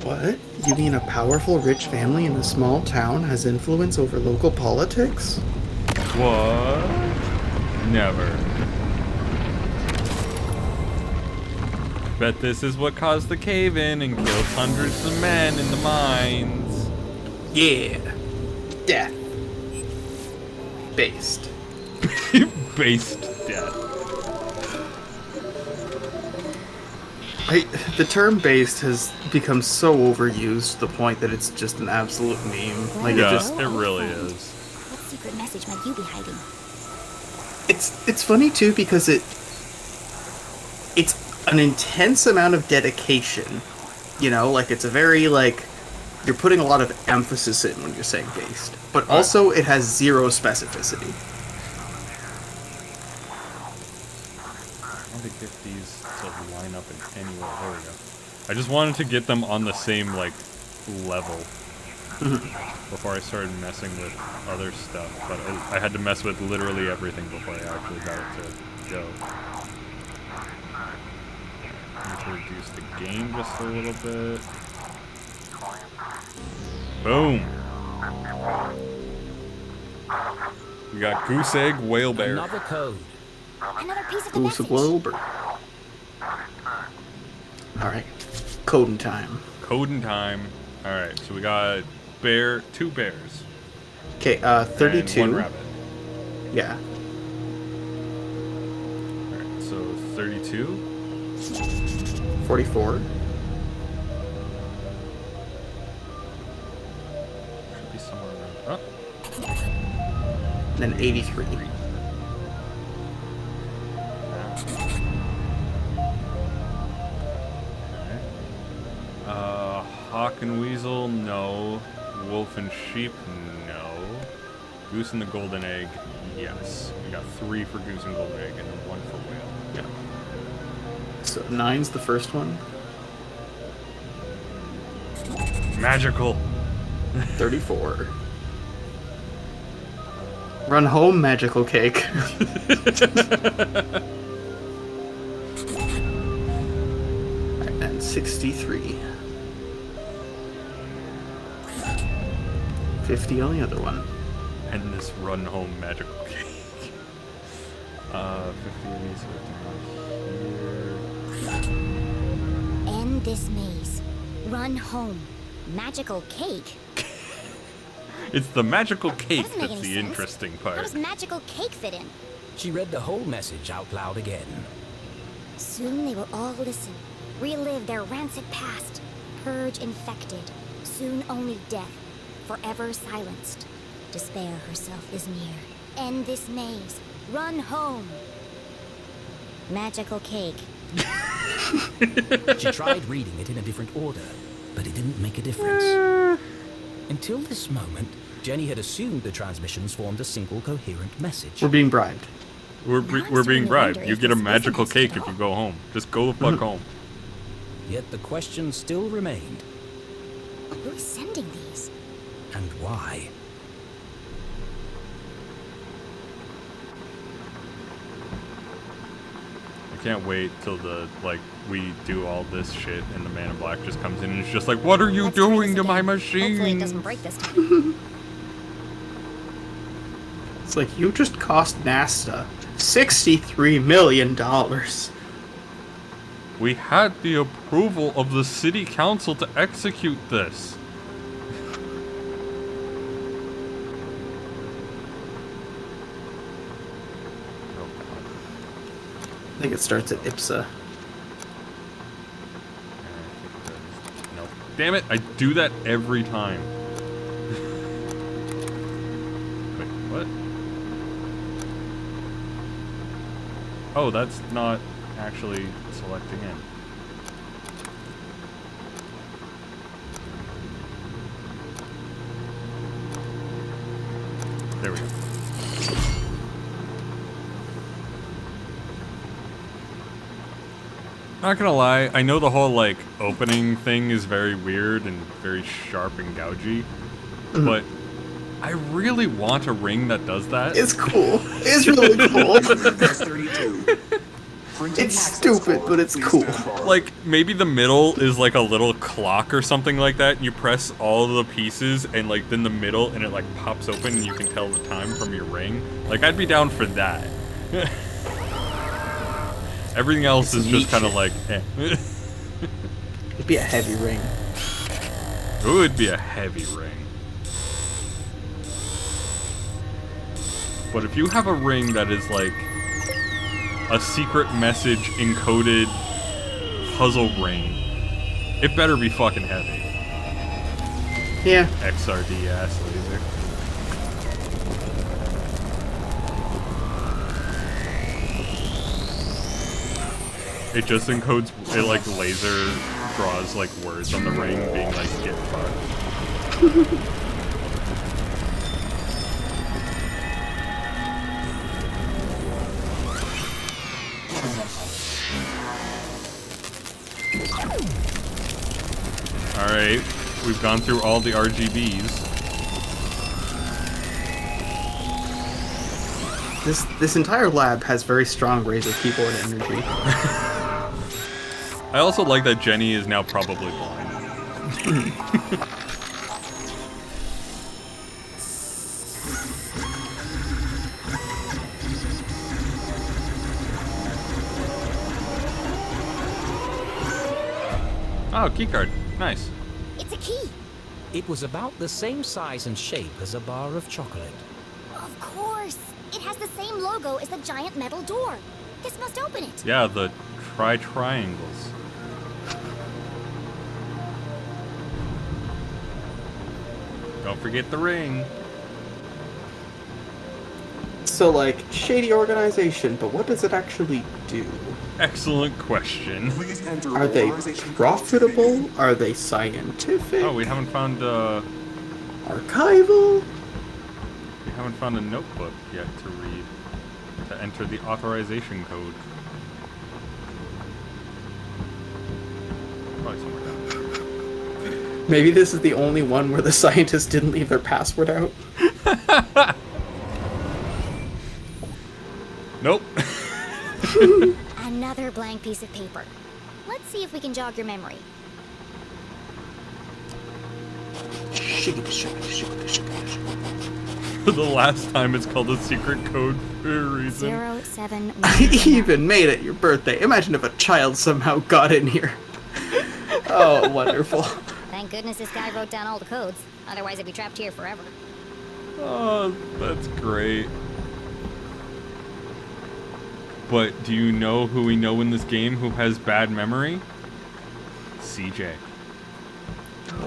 What? You mean a powerful, rich family in a small town has influence over local politics? What? Never. Bet this is what caused the cave-in and killed hundreds of men in the mines. Yeah. Death. Based. Based death. The term based has become so overused to the point that it's just an absolute meme. Like Yeah, it just it really is. What secret message might you be hiding? it's funny too because it's an intense amount of dedication. You know, like it's a very like you're putting a lot of emphasis in when you're saying based. But also it has zero specificity. I want to get these to line up in any way. There we go. I just wanted to get them on the same, like, level before I started messing with other stuff. But I had to mess with literally everything before I actually got it to go. I need to reduce the game just a little bit. Boom! We got goose egg, whale bear. Another code. Another piece of the Goose message. Wilbur. Alright. Coding time. Coding time. Alright, so we got two bears. Okay, And 32. one rabbit. Yeah. Alright, so 32. 44. Should be somewhere around. And then 83. Hawk and weasel, no. Wolf and sheep, no. Goose and the golden egg, yes. We got 3 for goose and golden egg, and then 1 for whale. Yeah. So 9's the first one. Magical. 34. Run home, magical cake. And 63. 50 on the other one. And this run home magical cake. 50 of these are down here. End this maze. Run home. Magical cake? It's the magical cake doesn't make that's any the sense. interesting How part. does magical cake fit in? She read the whole message out loud again. Soon they will all listen, relive their rancid past, purge infected, soon only death, forever silenced. Despair herself is near. End this maze. Run home. Magical cake. She tried reading it in a different order, but it didn't make a difference. Until this moment, Jenny had assumed the transmissions formed a single coherent message. We're being bribed. We're Now I'm being starting to bribed. wonder You if get a this magical isn't cake at if you all. go home. Just go the fuck home. Yet the question still remained, Who's sending these? and why? I can't wait till we do all this shit and the Man in Black just comes in and is just like, "What are you Let's try doing this to my again. machine?" Hopefully it doesn't break this time. It's like, you just cost NASA $63 million. We had the approval of the city council to execute this. Oh, God. I think it starts at IPSA. Nope. Damn it, I do that every time. Wait, what? Oh, that's not actually selecting in. There we go. Not gonna lie, I know the whole, like, opening thing is very weird and very sharp and gougy, but I really want a ring that does that. It's cool. It's really cool. It's stupid, but it's cool. Like, maybe the middle is like a little clock or something like that, and you press all the pieces, and, like, then the middle, and it, like, pops open, and you can tell the time from your ring. Like, I'd be down for that. Everything else is just kind of like, eh. It'd be a heavy ring. It would be a heavy ring. But if you have a ring that is like a secret message encoded puzzle ring, it better be fucking heavy. Yeah. XRD ass laser. It just encodes, it like laser draws like words on the ring being like, get fucked. Alright, we've gone through all the RGBs. This entire lab has very strong Razer keyboard energy. I also like that Jenny is now probably blind. Oh, keycard. Nice. It's a key. It was about the same size and shape as a bar of chocolate. Of course. It has the same logo as the giant metal door. This must open it. Yeah, the triangles. Don't forget the ring. So, like, shady organization, but what does it actually do? Excellent question. Are they profitable? Are they scientific? Oh, we haven't found Archival? we haven't found a notebook yet to read to enter the authorization code. Probably somewhere down. Maybe this is the only one where the scientists didn't leave their password out. Nope. Another blank piece of paper. Let's see if we can jog your memory. The last time it's called a secret code for a reason. 071. I even made it your birthday. Imagine if a child somehow got in here. Oh, wonderful. Thank goodness this guy wrote down all the codes. Otherwise, I'd be trapped here forever. Oh, that's great. But do you know who we know in this game who has bad memory? CJ.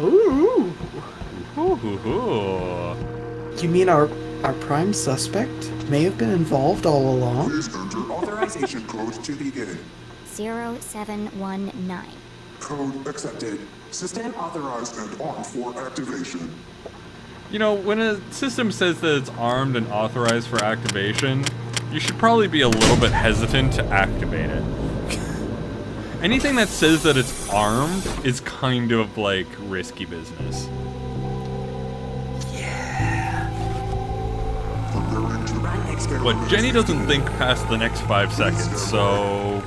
Ooh. Ooh. You mean our prime suspect may have been involved all along? Please enter authorization code to begin. 0719. Code accepted. System authorized and on for activation. You know, when a system says that it's armed and authorized for activation, you should probably be a little bit hesitant to activate it. Anything that says that it's armed is kind of like risky business. But Jenny doesn't think past the next 5 seconds, so...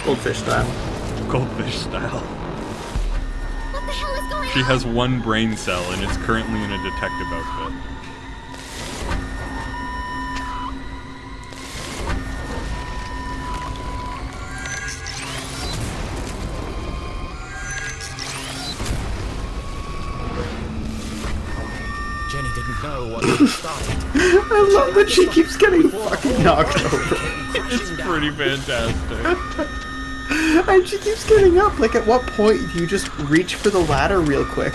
Goldfish style. Goldfish style. What the hell is going on? She has one brain cell and is currently in a detective outfit. Jenny didn't know what had started. I love that she keeps getting fucking knocked over. It's pretty fantastic. And she keeps getting up. Like, at what point do you just reach for the ladder real quick?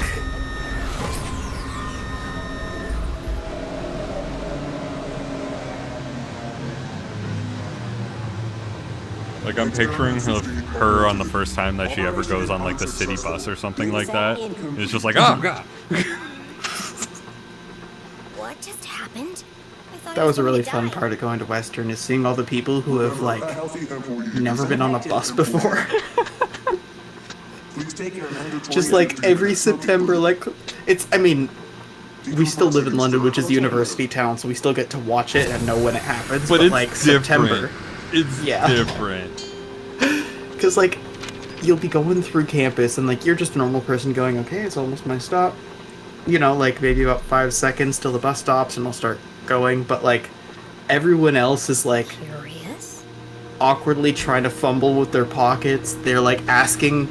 Like, I'm picturing her on the first time that she ever goes on, like, the city bus or something like that. And it's just like, oh, God. What just happened? I thought That he was a really gonna fun die. part of going to Western, is seeing all the people who have, like, A healthy employee never is been on a active bus employee. before. Please take your mandatory Just, like, entry every extra September, paper. like, I mean, we still live in London, which is a university town, so we still get to watch it and know when it happens, But it's like, different. September. It's Yeah. different. Because, like, you'll be going through campus, and, like, you're just a normal person going, okay, it's almost my stop. You know, like, maybe about 5 seconds till the bus stops, and I'll start going. But, like, everyone else is, like, Curious? awkwardly trying to fumble with their pockets. They're, like, asking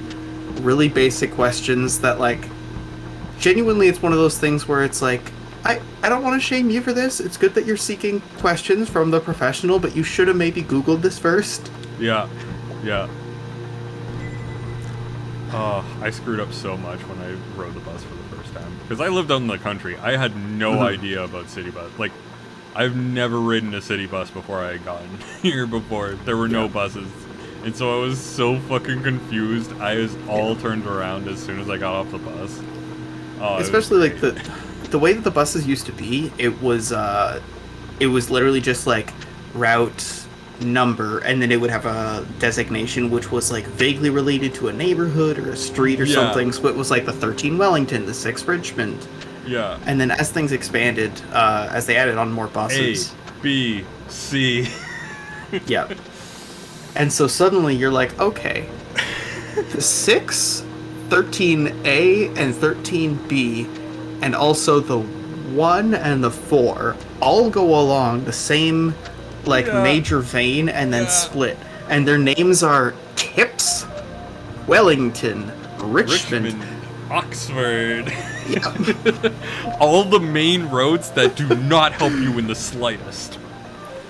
really basic questions that, like, genuinely it's one of those things where it's like, I don't want to shame you for this. It's good that you're seeking questions from the professional, but you should have maybe Googled this first. Yeah. Yeah. Oh, I screwed up so much when I rode the bus for the first time. Because I lived out in the country. I had no idea about city bus. Like, I've never ridden a city bus before I had gotten here before. There were no buses. And so I was so fucking confused. I was all turned around as soon as I got off the bus. Oh, Especially, like, the way that the buses used to be, it was literally just, like, route number, and then it would have a designation which was, like, vaguely related to a neighborhood or a street or something. So it was like the 13 Wellington, the 6 Richmond. Yeah. And then as things expanded, as they added on more buses. A, B, C. Yeah. And so suddenly you're like, okay, the 6, 13A, and 13B, and also the 1 and the 4 all go along the same, like, major vein and then split. And their names are Tips, Wellington, Richmond. Oxford. Yeah. All the main roads that do not help you in the slightest.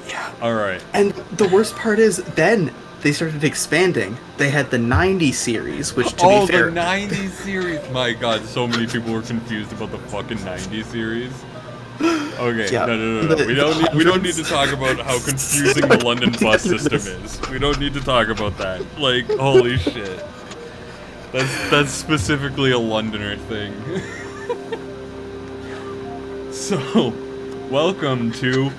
Yeah. Alright. And the worst part is, then they started expanding. They had the 90 series, which, to be fair... the 90 series! My god, so many people were confused about the fucking 90 series. Okay, Yeah. no. We don't need to talk about how confusing the London bus system is. We don't need to talk about that. Like, holy shit. That's specifically a Londoner thing. So, welcome to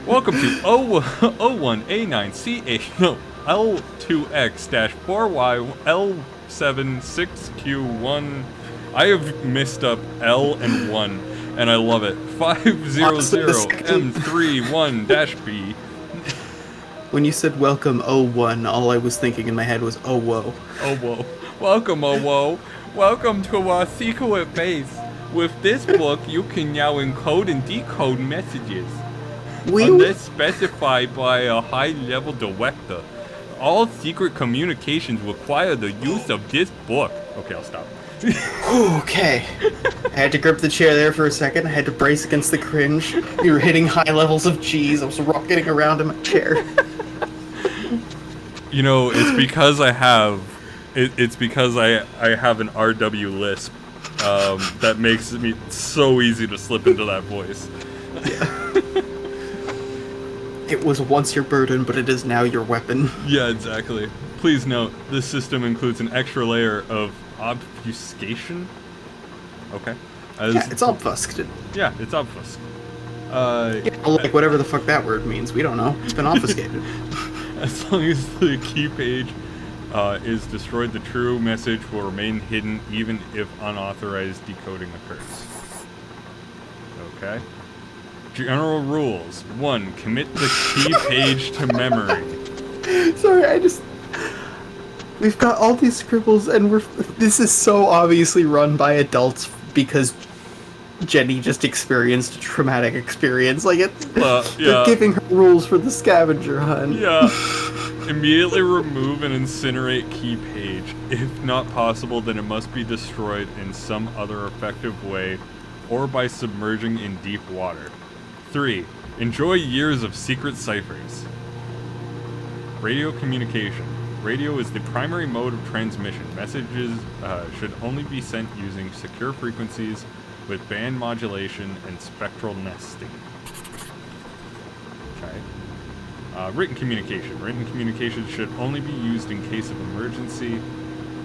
O1A9CH, no, L2X-4Y L76Q1. I have missed up L and 1, and I love it. 500M31-B. When you said welcome, O1, all I was thinking in my head was, oh, whoa. Oh, whoa. Welcome, oh, whoa. Welcome to our secret base. With this book, you can now encode and decode messages. Unless specified by a high-level director. All secret communications require the use of this book. Okay, I'll stop. Okay. I had to grip the chair there for a second. I had to brace against the cringe. We were hitting high levels of cheese. I was rocketing around in my chair. You know, it's because I have... It's because I have an RW lisp that makes me so easy to slip into that voice. It was once your burden, but it is now your weapon. Yeah, exactly. Please note, this system includes an extra layer of obfuscation. Okay. Yeah, it's obfuscated. Yeah, it's obfusc. Like whatever the fuck that word means. We don't know. It's been obfuscated. As long as the key page is destroyed, the true message will remain hidden even if unauthorized decoding occurs. Okay. General rules. 1. Commit the key page to memory. Sorry, we've got all these scribbles, and this is so obviously run by adults because Jenny just experienced a traumatic experience. Like, they're giving her rules for the scavenger hunt. Yeah. Immediately remove and incinerate key page. If not possible, then it must be destroyed in some other effective way or by submerging in deep water. 3. Enjoy years of secret ciphers. Radio communication. Radio is the primary mode of transmission. Messages should only be sent using secure frequencies with band modulation and spectral nesting. Okay. Written communication. Written communication should only be used in case of emergency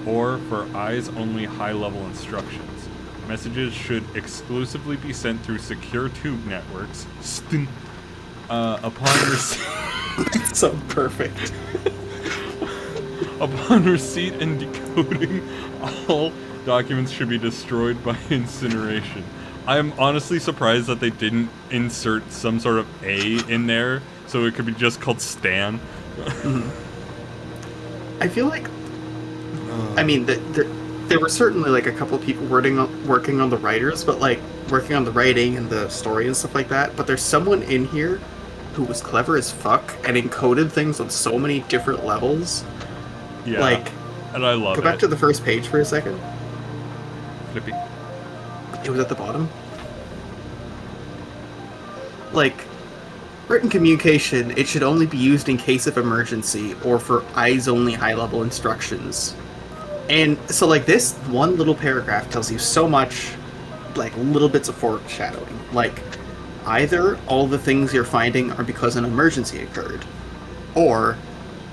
or for eyes-only high-level instructions. Messages should exclusively be sent through secure tube networks. Upon receipt. So perfect. Upon receipt and decoding, all documents should be destroyed by incineration. I am honestly surprised that they didn't insert some sort of A in there, so it could be just called Stan. I feel like, I mean, there were certainly like a couple of people working on the writers, but like working on the writing and the story and stuff like that. But there's someone in here who was clever as fuck and encoded things on so many different levels. Yeah, like, and I love it. Go back to the first page for a second. Flippy. It was at the bottom. Like, written communication, it should only be used in case of emergency or for eyes-only high-level instructions. And so, like, this one little paragraph tells you so much, like, little bits of foreshadowing. Like, either all the things you're finding are because an emergency occurred, or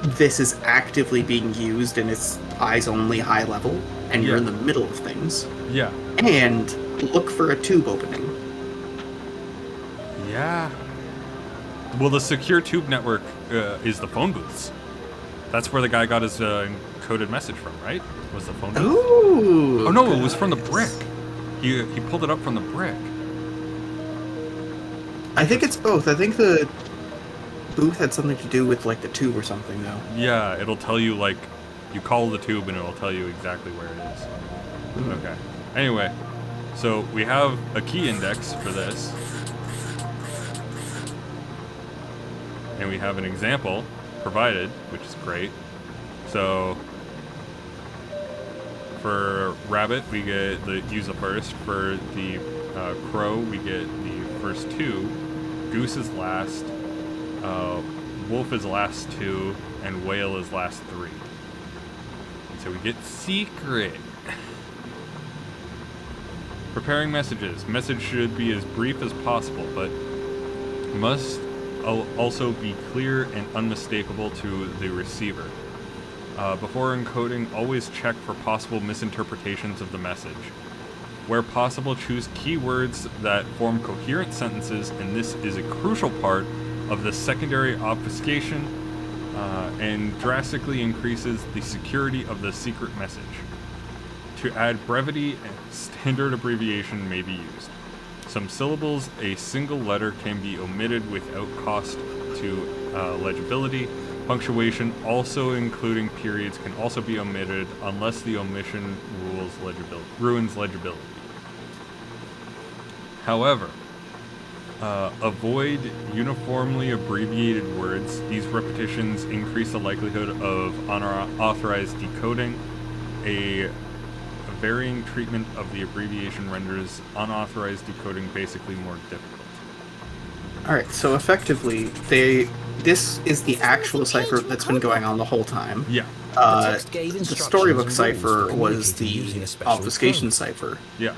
this is actively being used and it's eyes-only high-level, and you're in the middle of things. Yeah. And look for a tube opening. Yeah. Well, the secure tube network is the phone booths. That's where the guy got his encoded message from, right? Was the phone booth? Ooh! Oh no, it was from the brick. He pulled it up from the brick. I think it's both. I think the booth had something to do with like the tube or something, though. Yeah, it'll tell you, like, you call the tube and it'll tell you exactly where it is. Mm-hmm. Okay. Anyway, so we have a key index for this. And we have an example provided, which is great. So for rabbit, we get the use the first. For the crow, we get the first two. Goose is last. Wolf is last two, and whale is last three. And so we get secret. Preparing messages. Message should be as brief as possible, but must also be clear and unmistakable to the receiver. Before encoding, always check for possible misinterpretations of the message. Where possible, choose keywords that form coherent sentences, and this is a crucial part of the secondary obfuscation and drastically increases the security of the secret message. To add brevity, a standard abbreviation may be used. Some syllables, a single letter can be omitted without cost to legibility. Punctuation, also including periods, can also be omitted unless the omission ruins legibility. However, avoid uniformly abbreviated words. These repetitions increase the likelihood of unauthorized decoding. A varying treatment of the abbreviation renders unauthorized decoding basically more difficult. Alright, so effectively, this is the actual cipher that's been going on the whole time. Yeah. The storybook cipher was the obfuscation cipher. Yeah.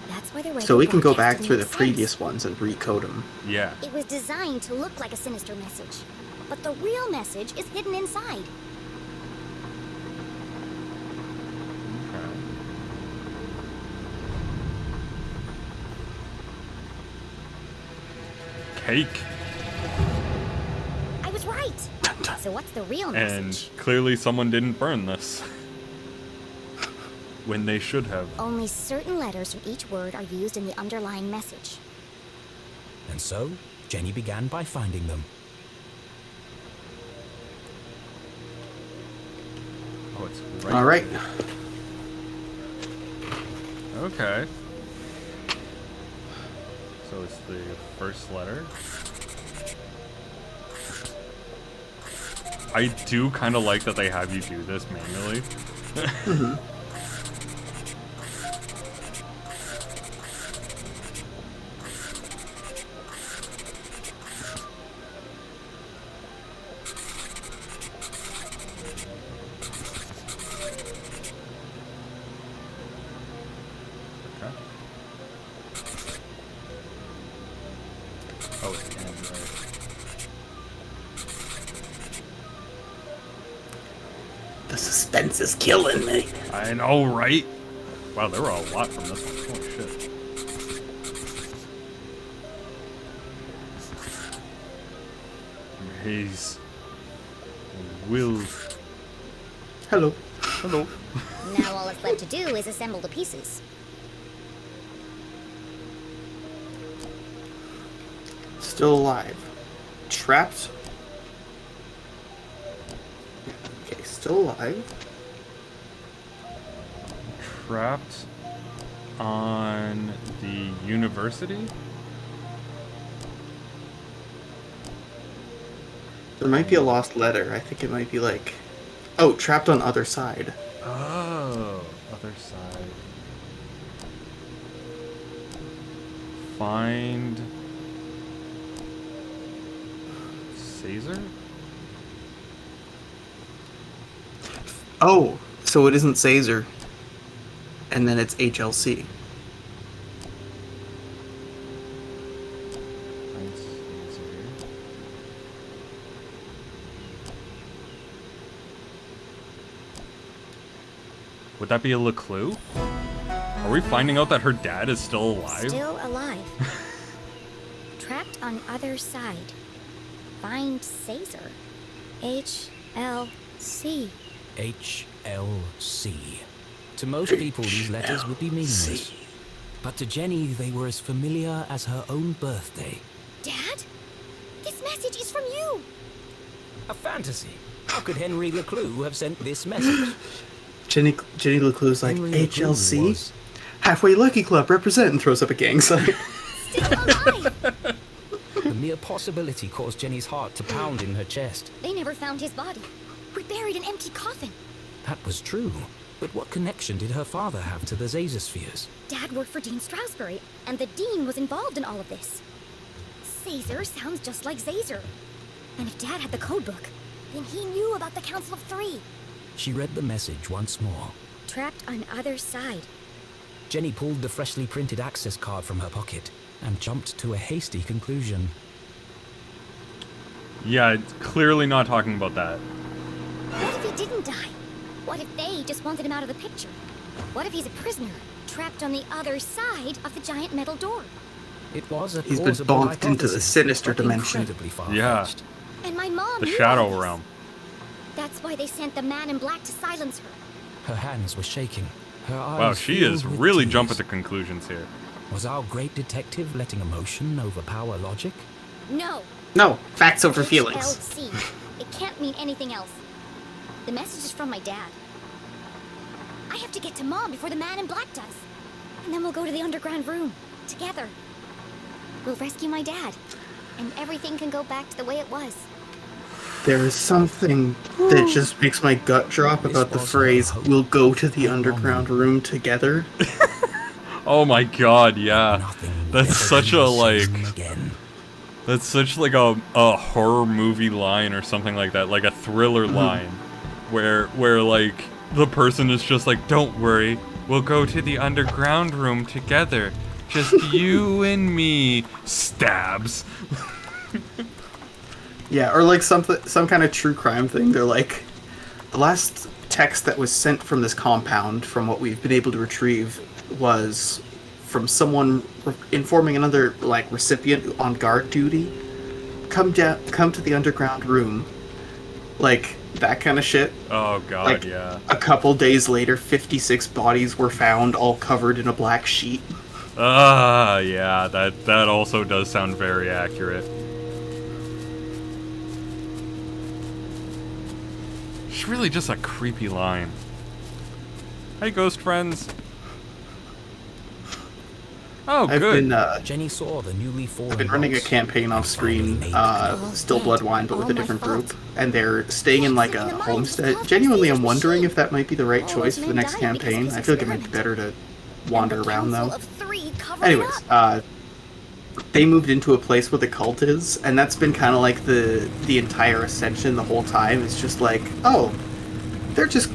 That's where the So we can go broadcast back makes through the sense. previous ones and recode them. Yeah. It was designed to look like a sinister message, but the real message is hidden inside. Cake. I was right. So what's the real And message? clearly someone didn't burn this. When they should have. Only certain letters from each word are used in the underlying message. And so, Jenny began by finding them. Oh, it's right. Alright. Okay. So it's the first letter. I do kind of like that they have you do this manually. Okay. Oh, it's the end, right. suspense is killing me. I know, right? Wow, there were a lot from this one. Holy shit. He's... Will... Hello. Hello. Now all that's left to do is assemble the pieces. Still alive. Trapped. Okay, still alive. Trapped on the university? There might be a lost letter. I think it might be like... Oh, trapped on other side. Oh, other side. Find... Caesar? Oh, so it isn't Caesar. And then it's HLC. Find Caesar. Would that be a LeClue? Are we finding out that her dad is still alive? Still alive. Trapped on other side. Find Caesar. HLC. HLC. To most people, these letters would be meaningless. But to Jenny, they were as familiar as her own birthday. Dad? This message is from you. A fantasy. How could Henry LeClue have sent this message? Jenny LeClue's like, Henry LeClue HLC? was- Halfway Lucky Club represent, and throws up a gang sign. Still alive. The mere possibility caused Jenny's heart to pound in her chest. They never found his body. We buried an empty coffin. That was true. But what connection did her father have to the Zazer spheres? Dad worked for Dean Strasberry, and the Dean was involved in all of this. Caesar sounds just like Zazer. And if Dad had the codebook, then he knew about the Council of Three. She read the message once more. Trapped on other side. Jenny pulled the freshly printed access card from her pocket and jumped to a hasty conclusion. Yeah, it's clearly not talking about that. What if he didn't die? What if they just wanted him out of the picture? What if he's a prisoner, trapped on the other side of the giant metal door? It was a He's been plausible bonked into the hypothesis, sinister but dimension. incredibly Yeah. far-fetched. And my mom The knew all Shadow this. Realm. That's why they sent the man in black to silence her. Her hands were shaking. Her eyes Wow, she filled is with really tears. jumping to conclusions here. Was our great detective letting emotion overpower logic? No. No, facts over feelings. HLC. It can't mean anything else. The message is from my dad. I have to get to Mom before the man in black does. And then we'll go to the underground room. Together. We'll rescue my dad. And everything can go back to the way it was. There is something that just makes my gut drop about the phrase, we'll go to the underground room together. Oh my god, yeah. Nothing That's ever such a, sees like... them again. That's such like a horror movie line or something like that, like a thriller line, where like the person is just like, "Don't worry, we'll go to the underground room together, just you and me." Stabs. Yeah, or like some kind of true crime thing. They're like, the last text that was sent from this compound, from what we've been able to retrieve, was from someone informing another like recipient on guard duty, come to the underground room, like that kind of shit. Oh god, Like yeah. a couple days later, 56 bodies were found, all covered in a black sheet. Yeah, that also does sound very accurate. It's really just a creepy line. Hey, ghost friends. Oh, I've good. been Jenny saw the newly fallen I've been running a bolts campaign off and screen, finally made still Bloodwine, but with All a my different fault. group, and they're staying in like a Lost in the mines, homestead. lost Genuinely, in I'm Caesar's wondering machine. if that might be the right All choice those for the men next died because of campaign. his I feel like it might be experiment. better to wander around though. Council of Three covered Anyways, it up. they moved into a place where the cult is, and that's been kind of like the entire ascension the whole time. It's just like, oh, they're just,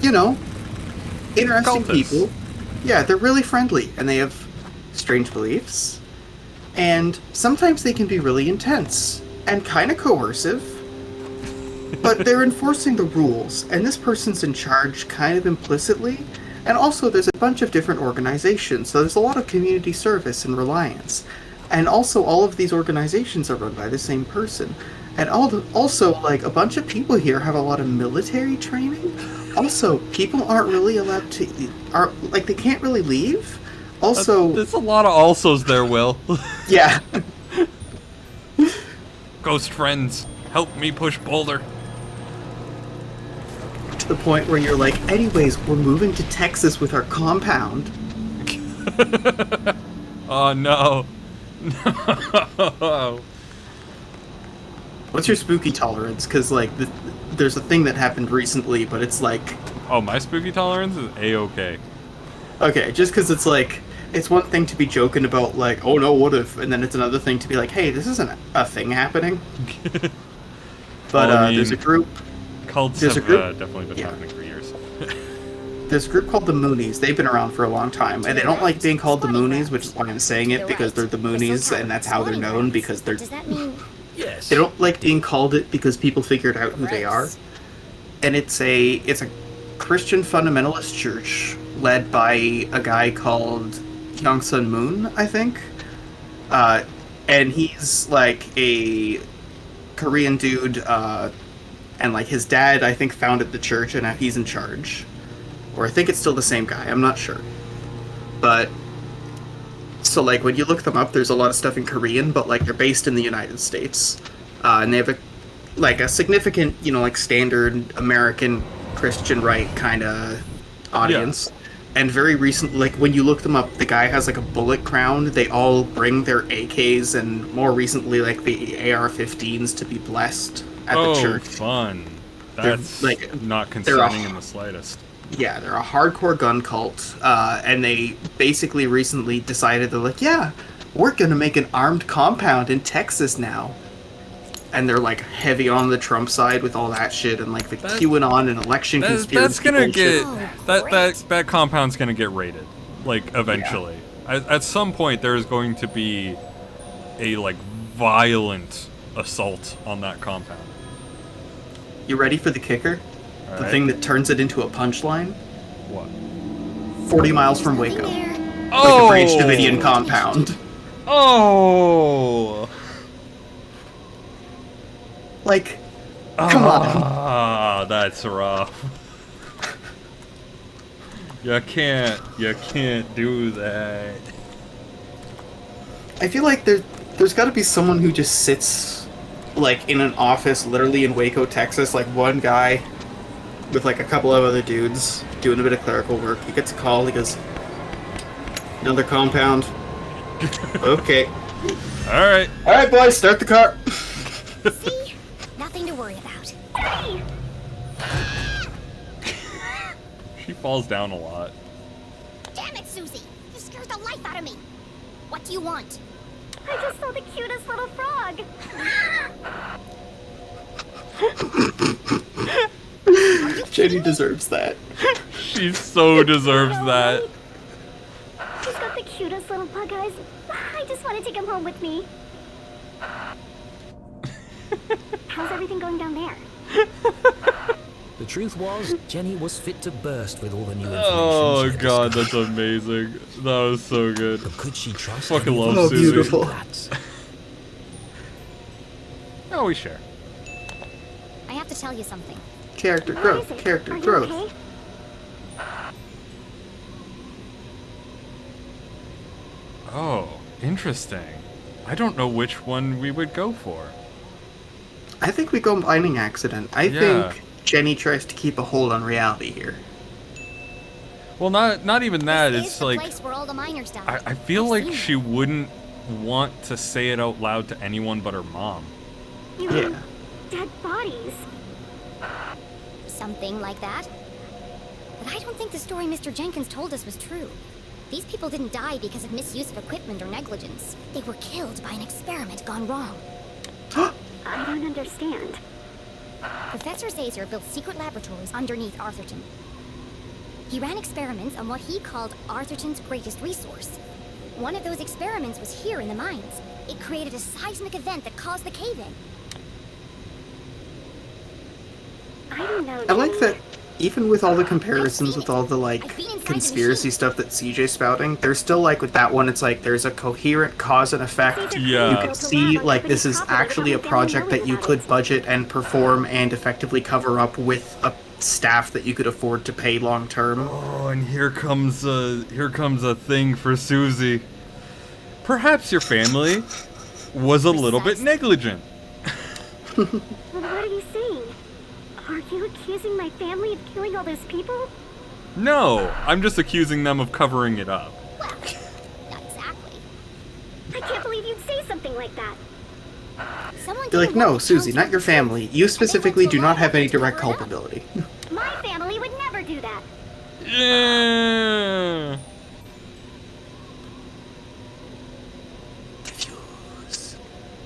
interesting Cultists. people. Yeah, they're really friendly, and they have strange beliefs, and sometimes they can be really intense and kind of coercive. But they're enforcing the rules, and this person's in charge kind of implicitly. And also, there's a bunch of different organizations, so there's a lot of community service and reliance. And also, all of these organizations are run by the same person. And also, like, a bunch of people here have a lot of military training. Also, people aren't really allowed to... they can't really leave. Also... There's a lot of alsos there, Will. Yeah. Ghost friends, help me push Boulder. To the point where you're like, anyways, we're moving to Texas with our compound. Oh, no. No. What's your spooky tolerance? Because, like, there's a thing that happened recently, but it's like... Oh, my spooky tolerance is A-okay. Okay, just because it's like... It's one thing to be joking about, like, oh no, what if? And then it's another thing to be like, hey, this isn't a thing happening. But Well, I mean, there's a group... Cults There's a have group- definitely been yeah. happening for years. There's a group called the Moonies. They've been around for a long time, and they don't like being called the Moonies, which is why I'm saying it, because they're the Moonies, and that's how they're known, because they're... Does that mean... Yes. They don't like being called it because people figured out who they are. And it's a Christian fundamentalist church led by a guy called Young Sun Moon, I think. And he's like a Korean dude, and like his dad, I think, founded the church, and now he's in charge. Or I think it's still the same guy, I'm not sure. But so, like, when you look them up, there's a lot of stuff in Korean, but, like, they're based in the United States. And they have, a significant, like, standard American Christian right kind of audience. Yeah. And very recently, like, when you look them up, the guy has, like, a bullet crown. They all bring their AKs and, more recently, like, the AR-15s to be blessed at the church. Oh, fun. That's, like, not concerning in the slightest. Yeah, they're a hardcore gun cult, and they basically recently decided they're like, yeah, we're gonna make an armed compound in Texas now. And they're like heavy on the Trump side with all that shit and like the QAnon and election conspiracy That's gonna bullshit. get that compound's gonna get raided, like eventually. Yeah. At some point, there is going to be a like violent assault on that compound. You ready for the kicker? The thing that turns it into a punchline? What? 40 miles from Waco. Oh! Like the Branch Davidian compound. Oh! Like, come on. Ah, that's rough. You can't do that. I feel like there's got to be someone who just sits, like, in an office literally in Waco, Texas, like one guy with like a couple of other dudes doing a bit of clerical work. He gets a call, he goes, another compound. Okay. Alright, boys, start the car. See? Nothing to worry about. she falls down a lot. Damn it, Susie! You scared the life out of me! What do you want? I just saw the cutest little frog. Jenny deserves that. She so deserves that. He's got the cutest little bug eyes. I just want to take him home with me. How's everything going down there? The truth was, Jenny was fit to burst with all the new information. Oh she had god, discovered. that's amazing. That was so good. But could she trust Fucking any of love those Susie. Beautiful. rats? Oh, we share. I have to tell you something. Character What growth, is it? character Are you growth. okay? Oh, interesting. I don't know which one we would go for. I think we go mining accident. I Yeah. think Jenny tries to keep a hold on reality here. Well, not even that. This It's is the like place where all the miners died. I feel I've like seen she wouldn't want to say it out loud to anyone but her mom. You mean Yeah. dead bodies? Something like that. But I don't think the story Mr. Jenkins told us was true. These people didn't die because of misuse of equipment or negligence. They were killed by an experiment gone wrong. I don't understand. Professor Zazer built secret laboratories underneath Arthurton. He ran experiments on what he called Arthurton's greatest resource. One of those experiments was here in the mines. It created a seismic event that caused the cave-in. I don't know, I like Jenny. that even with all the comparisons with all the like I've been inside the conspiracy machine. stuff that CJ's spouting, there's still like with that one, it's like there's a coherent cause and effect. Yeah. You can see like this is actually a project that you could budget and perform and effectively cover up with a staff that you could afford to pay long term. Oh, and here comes a thing for Susie. Perhaps your family was a little bit negligent. What are you saying? Are you accusing my family of killing all those people? No, I'm just accusing them of covering it up. Well, not exactly. I can't believe you'd say something like that. Someone You're like, didn't want no, to kill Susie, not your George family. Floyd, You and they went specifically to do a not law have any firm to direct cover it up. culpability. My family would never do that. Yeah.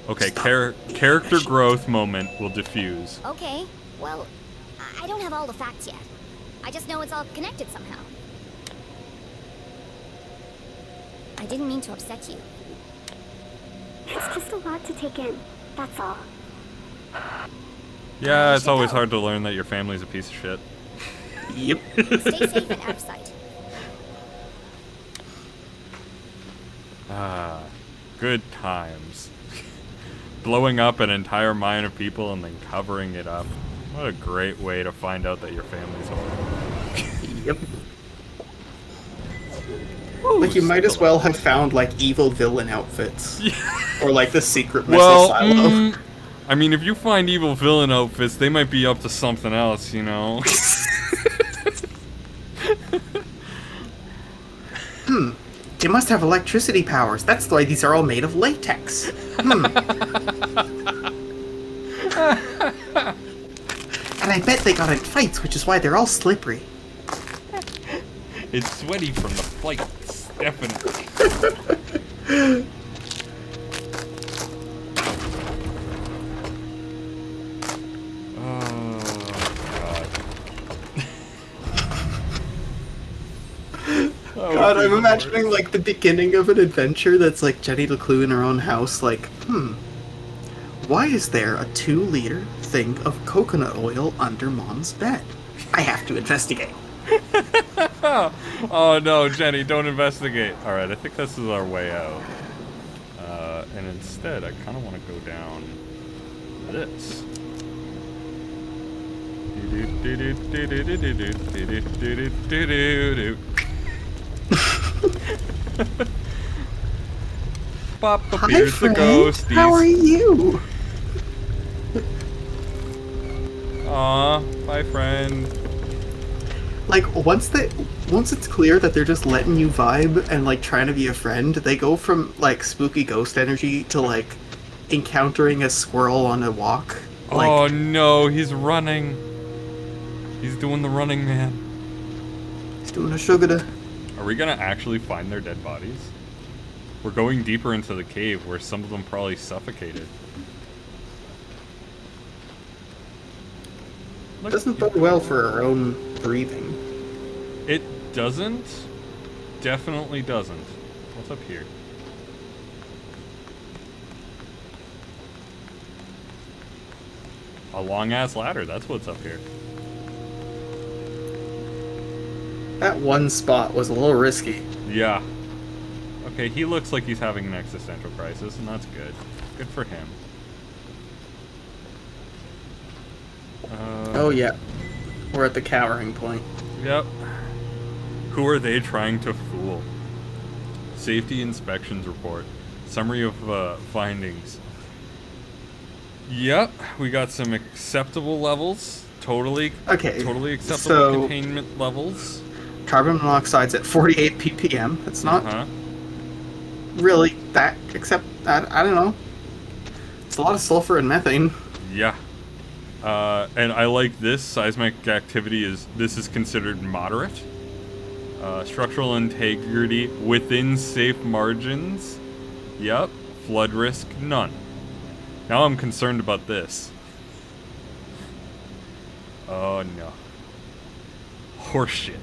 Okay, character growth moment will diffuse. Okay, well, I don't have all the facts yet. I just know it's all connected somehow. I didn't mean to upset you. It's just a lot to take in. That's all. Yeah, it's should always go. hard to learn that your family's a piece of shit. Yep. Stay safe and out of sight. Ah, good times. Blowing up an entire mine of people and then covering it up. What a great way to find out that your family's horrible. Yep. Like you might as well have found like evil villain outfits, or like the secret missile Well, silo. I mean, if you find evil villain outfits, they might be up to something else, you know? They must have electricity powers. That's why these are all made of latex. And I bet they got in fights, which is why they're all slippery. It's sweaty from the fights, definitely. God, I'm imagining like the beginning of an adventure that's like Jenny LeClue in her own house, like, why is there a 2-liter thing of coconut oil under Mom's bed? I have to investigate. Oh no, Jenny, don't investigate. Alright, I think this is our way out. And instead, I kind of want to go down this. Papa, Hi, here's the friend. ghosties. How are you? Aw, bye, friend. Like once it's clear that they're just letting you vibe and like trying to be a friend, they go from like spooky ghost energy to like encountering a squirrel on a walk. Like, Oh no, he's running. He's doing the running man. he's doing a sugar. Are we gonna actually find their dead bodies? We're going deeper into the cave where some of them probably suffocated. Look, Doesn't bode well for our own breathing. It doesn't. Definitely doesn't. What's up here? A long ass ladder, that's what's up here. That one spot was a little risky. Yeah. Okay, he looks like he's having an existential crisis, and that's good. Good for him. Oh yeah, we're at the cowering point. Yep. Who are they trying to fool? Safety inspections report. Summary of findings. Yep, we got some acceptable levels. Totally acceptable so containment levels. carbon monoxide's at 48 ppm. That's not really that, except I don't know. It's a lot of sulfur and methane. Yeah. And I like this. Seismic activity is considered moderate. Structural integrity within safe margins. Yep. Flood risk, none. Now I'm concerned about this. Oh no. Horseshit.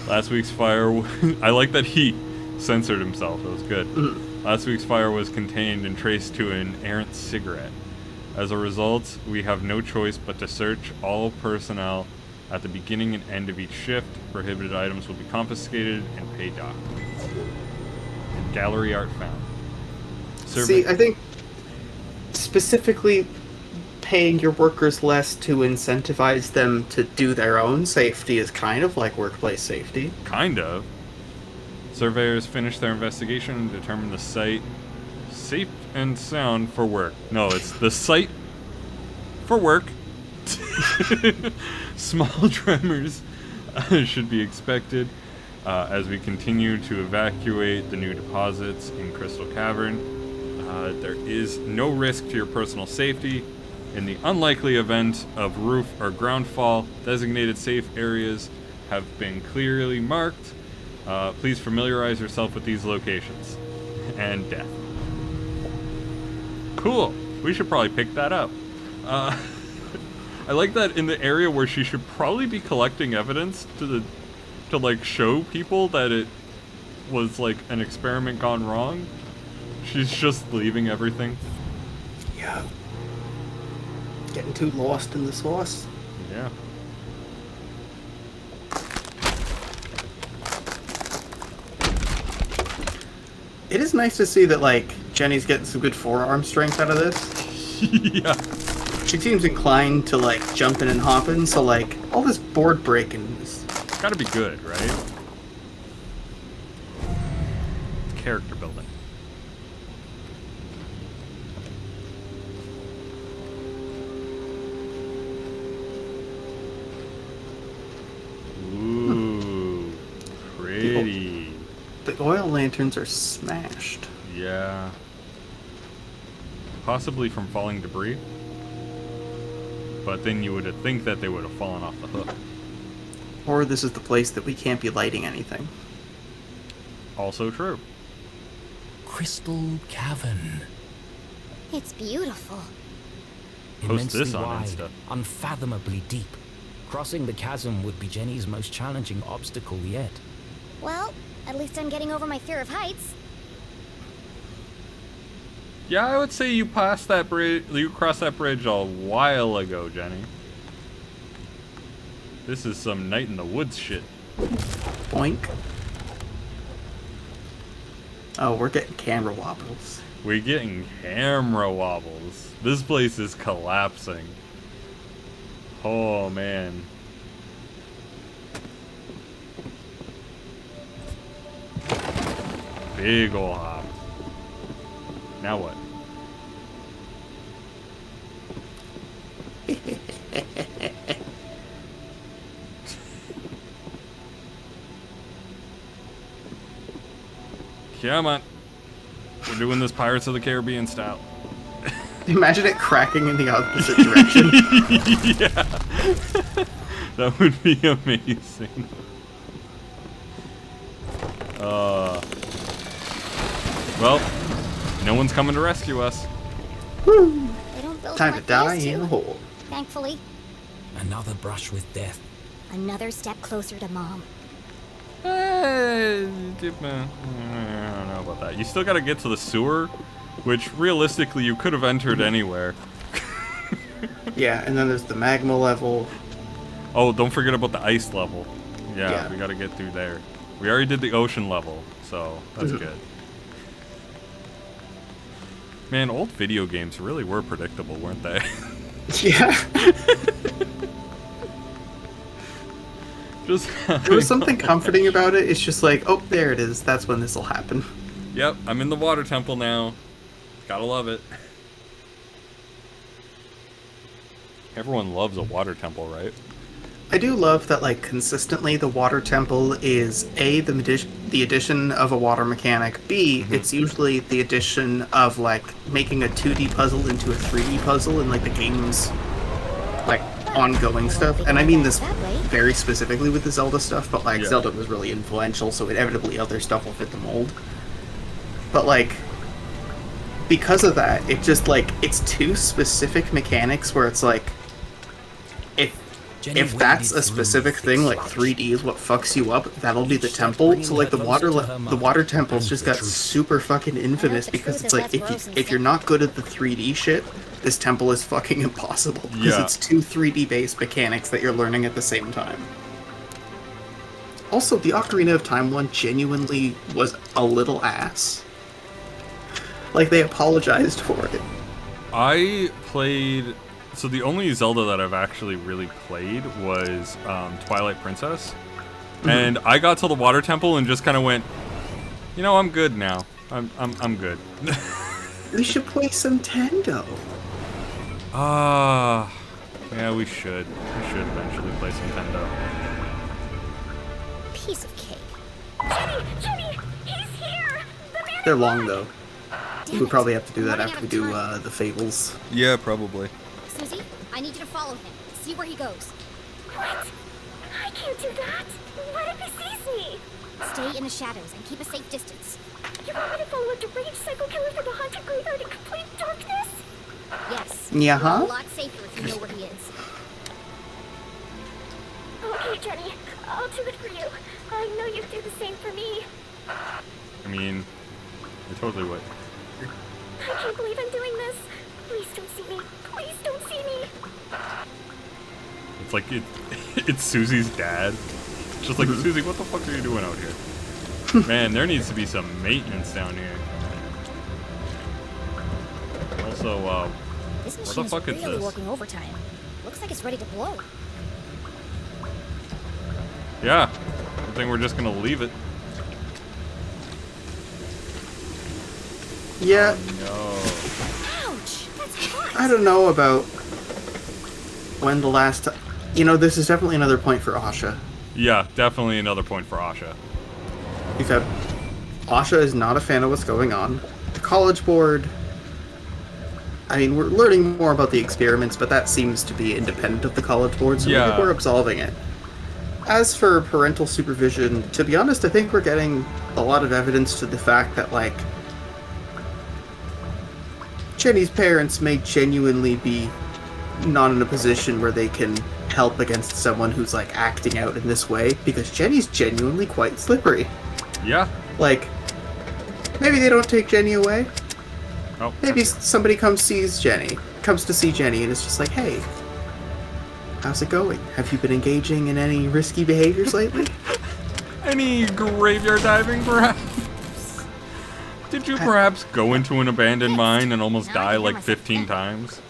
Last week's fire... I like that he censored himself. That was good. Last week's fire was contained and traced to an errant cigarette. As a result, we have no choice but to search all personnel at the beginning and end of each shift. Prohibited items will be confiscated and paid docked. Gallery art found. See, I think specifically paying your workers less to incentivize them to do their own safety is kind of like workplace safety. Kind of. Surveyors finished their investigation and determined the site safe and sound for work. No, it's the site for work. Small tremors should be expected as we continue to evacuate the new deposits in Crystal Cavern. There is no risk to your personal safety. In the unlikely event of roof or ground fall, designated safe areas have been clearly marked. Please familiarize yourself with these locations. And death. Cool. We should probably pick that up. I like that in the area where she should probably be collecting evidence to like show people that it was like an experiment gone wrong. She's just leaving everything. Yeah. Getting too lost in the sauce. Yeah. It is nice to see that, like, Jenny's getting some good forearm strength out of this. Yeah. She seems inclined to, like, jumping and hopping, so, like, all this board breaking is... It's gotta be good, right? Character building. Ooh, pretty. The oil lanterns are smashed. Yeah. Possibly from falling debris. But then you would think that they would have fallen off the hook. Or this is the place that we can't be lighting anything. Also true. Crystal Cavern. It's beautiful. Post this Immensely on wide, Insta. unfathomably deep. Crossing the chasm would be Jenny's most challenging obstacle yet. Well, at least I'm getting over my fear of heights. Yeah, I would say you passed that bridge. You crossed that bridge a while ago, Jenny. This is some night in the woods shit. Boink. Oh, we're getting camera wobbles. We're getting camera wobbles. This place is collapsing. Oh man. Big ol' hop. Now what? Come on. We're doing this Pirates of the Caribbean style. Imagine it cracking in the opposite direction. Yeah. That would be amazing. Well, no one's coming to rescue us. Woo! They don't build Time them to like die they used in to. a hole. Thankfully, Another brush with death. another step closer to Mom. I don't know about that. You still gotta get to the sewer, which realistically you could have entered anywhere. Yeah, and then there's the magma level. Oh, don't forget about the ice level. Yeah, Yeah. we gotta get through there. We already did the ocean level, so that's good. Man, old video games really were predictable, weren't they? Yeah. Just There was something comforting about it. It's just like, oh, there it is. That's when this will happen. Yep, I'm in the water temple now. Gotta love it. Everyone loves a water temple, right? I do love that, like, consistently the water temple is A, the addition of a water mechanic, B, it's usually the addition of, like, making a 2D puzzle into a 3D puzzle in, like, the game's, like, ongoing stuff. And I mean this very specifically with the Zelda stuff, but, like, Yeah. Zelda was really influential, so inevitably other stuff will fit the mold. But, like, because of that, it just, like, it's two specific mechanics where it's like, Jenny if that's a waded through specific thick thing, like sludge. 3D is what fucks you up, that'll be the Each step temple. bringing So like her the closer to her the mother water temples and just the got truth. super fucking infamous the because truth it's is like less gross and if you're sick. not good at the 3D shit, this temple is fucking impossible because Yeah. it's two 3D based mechanics that you're learning at the same time. Also, the Ocarina of Time one genuinely was a little ass. Like they apologized for it. I played. So the only Zelda that I've actually really played was Twilight Princess, and I got to the water temple and just kind of went, you know, I'm good now. I'm good. We should play some Nintendo. Yeah, we should. We should eventually play some Nintendo. Piece of cake. Jenny, he's here. The man. They're long though. Damn We it. probably have to do I'm that running after out we of do time. the Fables. Yeah, probably. Susie, I need you to follow him. See where he goes. What? I can't do that. What if he sees me? Stay in the shadows and keep a safe distance. You want me to follow a deranged psycho killer through the haunted graveyard in complete darkness? Yes. Yeah, You're huh? a lot safer if you know where he is. Okay, Jenny. I'll do it for you. I know you'd do the same for me. I mean, I totally would. I can't believe I'm doing this. Please don't see me. Please don't see me. It's like it's Susie's dad. Just like, Susie, what the fuck are you doing out here? Man, there needs to be some maintenance down here. Also, This the machine's fuck is really this? working overtime. Looks like it's ready to blow. yeah, I think we're just gonna leave it. Yeah, No. Ouch! That's hot! I don't know about when the last time. You know, this is definitely another point for Asha. Yeah, definitely another point for Asha. We've had Asha is not a fan of what's going on. The College Board. I mean, we're learning more about the experiments, but that seems to be independent of the College Board, so Yeah. maybe we're absolving it. As for parental supervision, to be honest, I think we're getting a lot of evidence to the fact that, like, Jenny's parents may genuinely be not in a position where they can help against someone who's, like, acting out in this way, because Jenny's genuinely quite slippery. Yeah. Like, maybe they don't take Jenny away. Oh. Maybe somebody comes to see Jenny, and it's just like, hey, how's it going? Have you been engaging in any risky behaviors lately? Any graveyard diving, perhaps? Did you perhaps go into an abandoned mine and almost die like 15 times?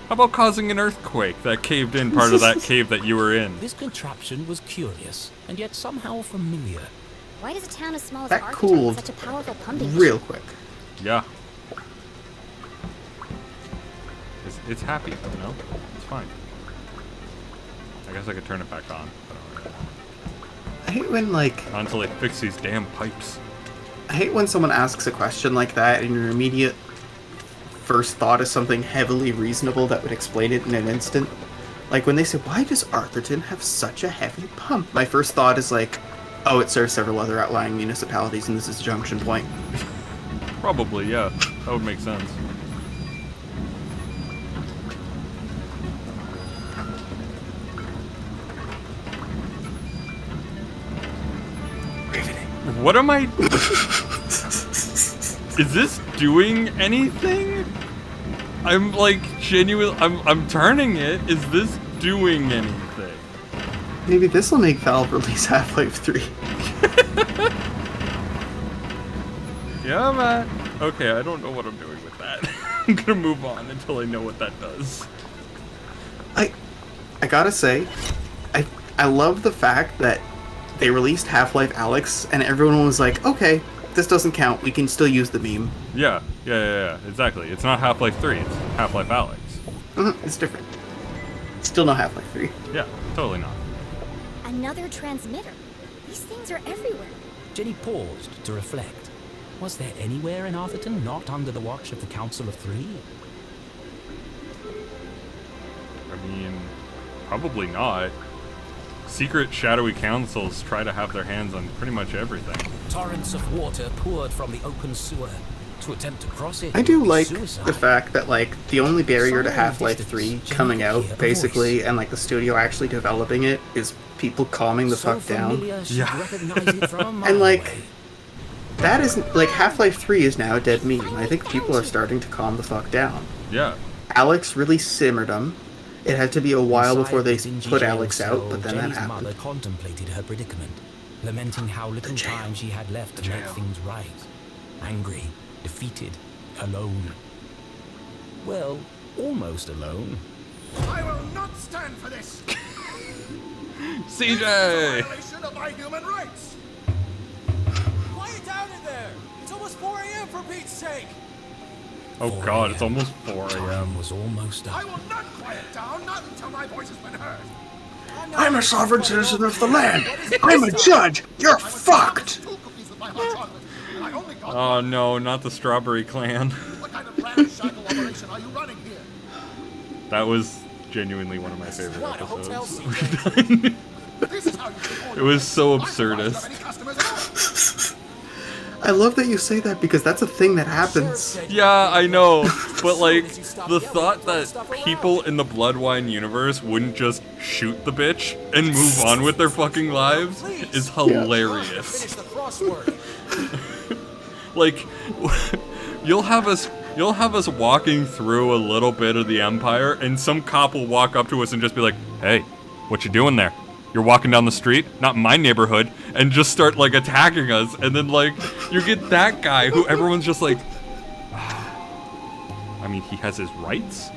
How about causing an earthquake that caved in part of that cave that you were in? This contraption was curious, and yet somehow familiar. Why does a town as small as That Arcata cooled have such a powerful pumping Real quick. Yeah. It's happy, you know? It's fine. I guess I could turn it back on. But alright. I hate when, like, Not until they fix these damn pipes. I hate when someone asks a question like that and your immediate first thought is something heavily reasonable that would explain it in an instant. Like when they say, why does Arthurton have such a heavy pump? My first thought is like, oh, it serves several other outlying municipalities and this is a junction point. Probably, yeah. That would make sense. What am I... Is this doing anything? I'm like genuine. I'm turning it. Is this doing anything? Maybe this will make Valve release Half-Life 3. Yeah, man. Okay, I don't know what I'm doing with that. I'm gonna move on until I know what that does. I gotta say, I love the fact that they released Half-Life Alyx and everyone was like, okay, this doesn't count, we can still use the meme. Yeah, exactly. It's not Half-Life 3, it's Half-Life Alyx. It's different. Still no Half-Life 3. Yeah, totally not. Another transmitter. These things are everywhere. Jenny paused to reflect. Was there anywhere in Arthurton not under the watch of the Council of Three? I mean, probably not. Secret shadowy councils try to have their hands on pretty much everything. Torrents of water poured from the open sewer. To attempt to cross it I do would be like suicide. the fact that, like, the only barrier to Somewhere in Half-Life distance, 3 Jenny coming could out, hear a basically, voice. and, like, the studio actually developing it, is people calming the So fuck down. familiar, she'd Yeah. recognize it from a mile And, like, away. that is, like, Half-Life 3 is now a dead meme. I finally think found people are you. starting to calm the fuck down. Yeah. Alex really simmered them. It had to be a while Inside before they the dingy put jail Alex out, cell, but then Jenny's that happened. mother contemplated her predicament, lamenting how little jail. time she had left to make jail. things right. Angry, defeated, alone. Well, almost alone. I will not stand for this! CJ! Violation of my human rights! Quiet down in there! It's almost 4 a.m. for Pete's sake! Oh 4 god, it's a.m. almost 4 Time a.m. was almost I up. will not quiet down, not until my voice has been heard. I'm a sovereign citizen of the land! I'm a judge! You're fucked! 2 cookies with my hot chocolate, and I only got Oh no, not the Strawberry Clan. What kind of ramshackle operation are you running here? That was genuinely one of my favorite Not a hotel episodes. scene. This is how you treat It was so I'm surprised you have absurdist. any customers at all. I love that you say that because that's a thing that Sheriff happens. said Yeah, I know, but like, as you stop the yelling, thought throwing that stuff around. people in the Bloodwine universe wouldn't just shoot the bitch and move on with their fucking lives is hilarious. Finish the crossword. Like, you'll have us walking through a little bit of the Empire, and some cop will walk up to us and just be like, "Hey, what you doing there? You're walking down the street, not in my neighborhood," and just start like attacking us. And then like you get that guy who everyone's just like, I mean, he has his rights.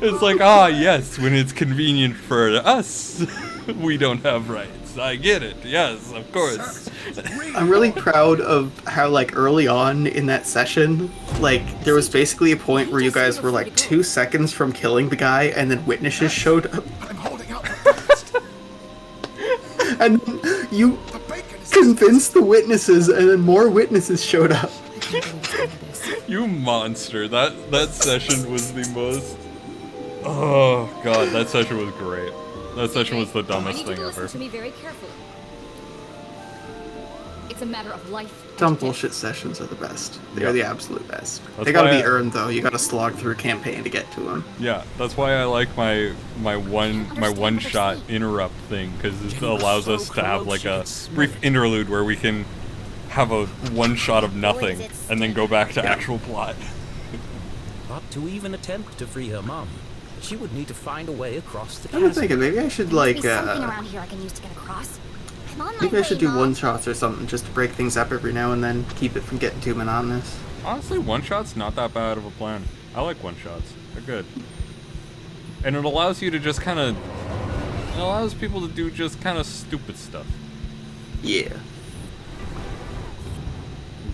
It's like, ah, yes, when it's convenient for us, we don't have rights. I get it. Yes, of course. I'm really proud of how, like, early on in that session, like, there was basically a point where you guys were like 2 seconds from killing the guy, and then witnesses showed up, I'm holding out for breakfast. and you The bacon is convinced the witnesses, and then more witnesses showed up. You monster. That session was the most... Oh, God, that session was great. That session was the I dumbest need thing you to listen ever. to me very carefully. It's a matter of life. Dumb and death. bullshit sessions are the best. They're Yep. the absolute best. That's They gotta why be I- earned, though. You gotta slog through a campaign to get to them. Yeah, that's why I like my one shot interrupt thing, because it allows us to have like a brief interlude where we can have a one shot of nothing and then go back to actual plot. But to even attempt to free her mum, she would need to find a way across the I'm chasm. thinking maybe I should, Must be like, something around here I can use to get across. I'm on my maybe I way, should do Mom. one shots or something just to break things up every now and then, keep it from getting too monotonous. Honestly, one shot's not that bad of a plan. I like one shots. They're good. And it allows you to just kind of... It allows people to do just kind of stupid stuff. Yeah.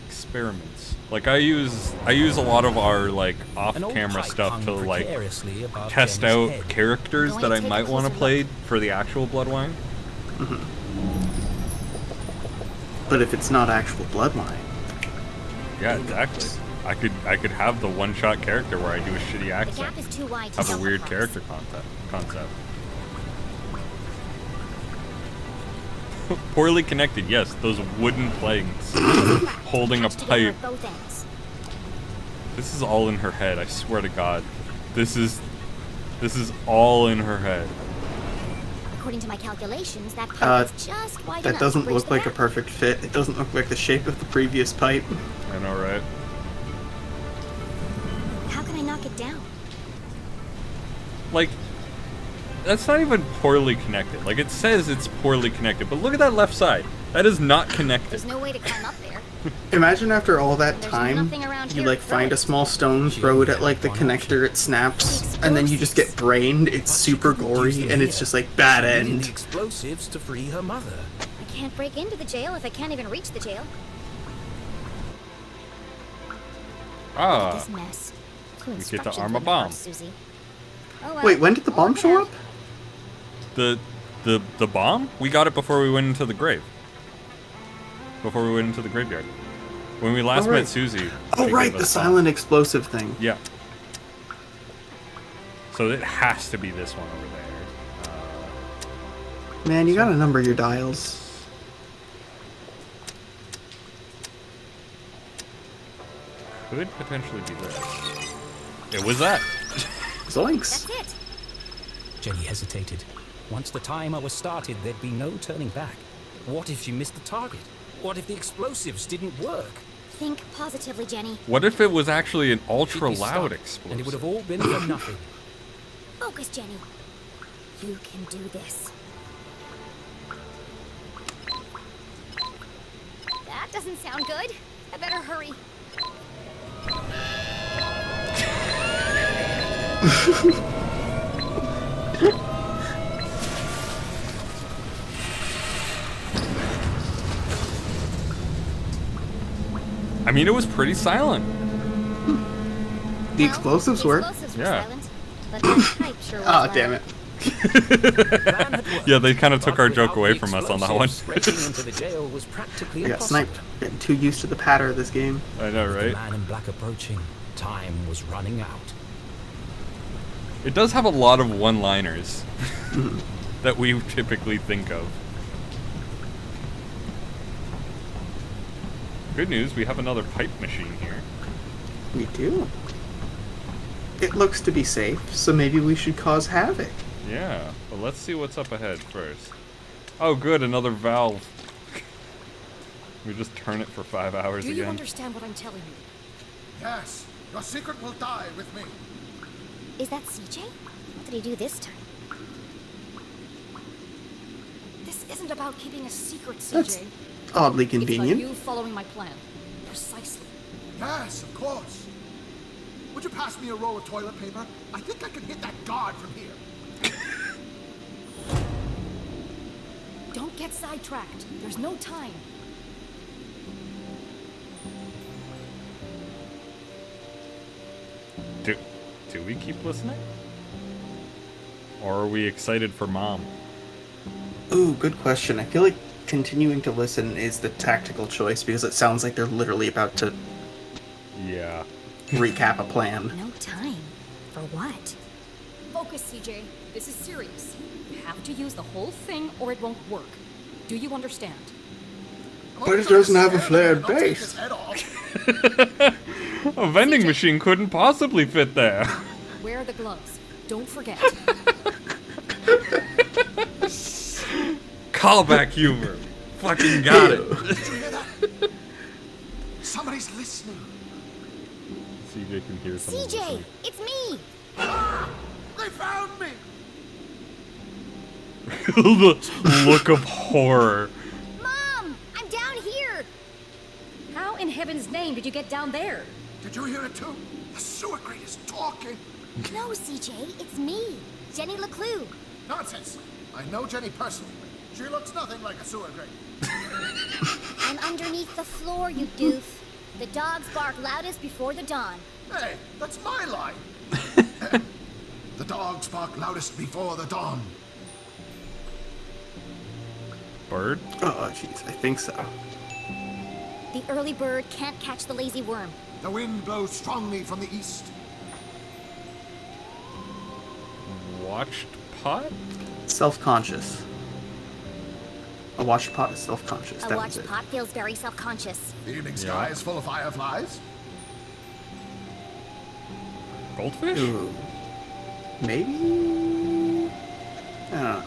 Experiments. Like I use a lot of our like An old off-camera pipe stuff hung to like precariously above test Jenny's out head. characters Going that to I take a might want to closer play look. for the actual Bloodwine. But if it's not actual Bloodline, Yeah, exactly. I could have the one-shot character where I do a shitty The accent, gap is too wide to have a jump weird across. character concept. Poorly connected, yes. Those wooden planks holding a Attached together pipe. at both ends. This is all in her head. I swear to God, this is all in her head. According to my calculations, that pipe Uh, is just wide that enough to doesn't bridge look the like a gap. perfect fit. It doesn't look like the shape of the previous pipe. I know, right? How can I knock it down? Like, that's not even poorly connected. Like, it says it's poorly connected, but look at that left side. That is not connected. There's no way to climb up there. Imagine after all that There's time, nothing around you here like to throw find a it. small stone, throw it at like the connector, it snaps, and then you just get brained. It's super gory, and it's just like bad She needed end. the explosives to free her mother. I can't break into the jail if I can't even reach the jail. Ah, This mess. Clue We get to instructions arm a wouldn't bomb. hurt, Susie. Oh, well, Wait, when did the I'll bomb work it show out. up? the bomb? We got it before we went into the grave. Before we went into the graveyard. When we last Oh, right. met Susie. Oh she right, gave the us bomb. silent explosive thing. Yeah. So it has to be this one over there. Man, you gotta number your dials. could potentially be this. It was that. Zoinks. That's it. Jenny hesitated. Once the timer was started, there'd be no turning back. What if she missed the target? What if the explosives didn't work? Think positively, Jenny. What if it was actually an She'd ultra be loud stuck, explosive? and it would have all been for nothing. Focus, Jenny. You can do this. That doesn't sound good. I better hurry. I mean, it was pretty silent. The explosives were. Explosives were Yeah. silent, but that pipe sure was Oh, loud. damn it. Plan had worked, Yeah, they kind of but took our joke without away the from us on that one. explosives, breaking into the jail was practically I got impossible. sniped. Getting too used to the patter of this game. I know, The right? man in black approaching. Time was running out. It does have a lot of one-liners that we typically think of. Good news, we have another pipe machine here. We do. It looks to be safe, so maybe we should cause havoc. Yeah, but let's see what's up ahead first. Oh good, another valve. We just turn it for 5 hours Do you again. understand what I'm telling you? Yes, your secret will die with me. Is that CJ? What did he do this time? This isn't about keeping a secret, CJ. That's oddly It's about convenient. you following my plan. Precisely. Yes, of course. Would you pass me a roll of toilet paper? I think I can hit that guard from here. Don't get sidetracked. There's no time. Do we keep listening? Or are we excited for Mom? Ooh, good question. I feel like continuing to listen is the tactical choice because it sounds like they're literally about to Yeah. recap a plan. No time. For what? Focus, CJ. This is serious. You have to use the whole thing or it won't work. Do you understand? I'm But only it trying to doesn't have a scare the man, flared not take base. his head off. A vending machine couldn't possibly fit there. Wear the gloves. Don't forget. Callback humor. Fucking got it. Did you hear that? Somebody's listening. CJ can hear someone. CJ, listening. it's me. Ah! They found me. The look of horror. Mom, I'm down here. How in heaven's name did you get down there? Did you hear it too? The sewer grate is talking. No, CJ, it's me, Jenny LeClue. Nonsense. I know Jenny personally. She looks nothing like a sewer grate. I'm underneath the floor, you doof. The dogs bark loudest before the dawn. Hey, that's my line. The dogs bark loudest before the dawn. Bird? Oh, jeez, I think so. The early bird can't catch the lazy worm. The wind blows strongly from the east. Watched pot? Self-conscious. A watched pot is self-conscious. A That was watched it. pot feels very self-conscious. The evening sky Yeah. is full of fireflies. Goldfish? Ooh. Maybe? I don't know.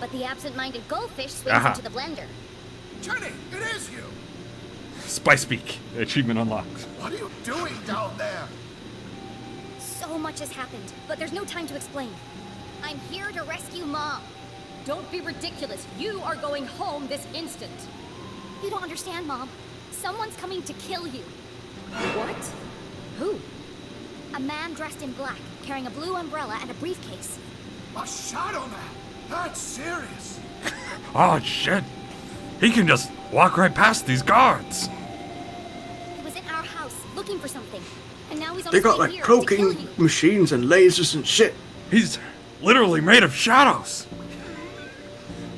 But the absent-minded goldfish swings Aha. into the blender. Jenny, it is you. Spice Peak. Achievement unlocked. What are you doing down there? So much has happened, but there's no time to explain. I'm here to rescue Mom. Don't be ridiculous. You are going home this instant. You don't understand, Mom. Someone's coming to kill you. What? Who? A man dressed in black, carrying a blue umbrella and a briefcase. A shadow man. That's serious. Oh shit. He can just walk right past these guards. He was in our house, looking for something. And now he's on They his got way like here to kill cloaking you. machines and lasers and shit. He's literally made of shadows.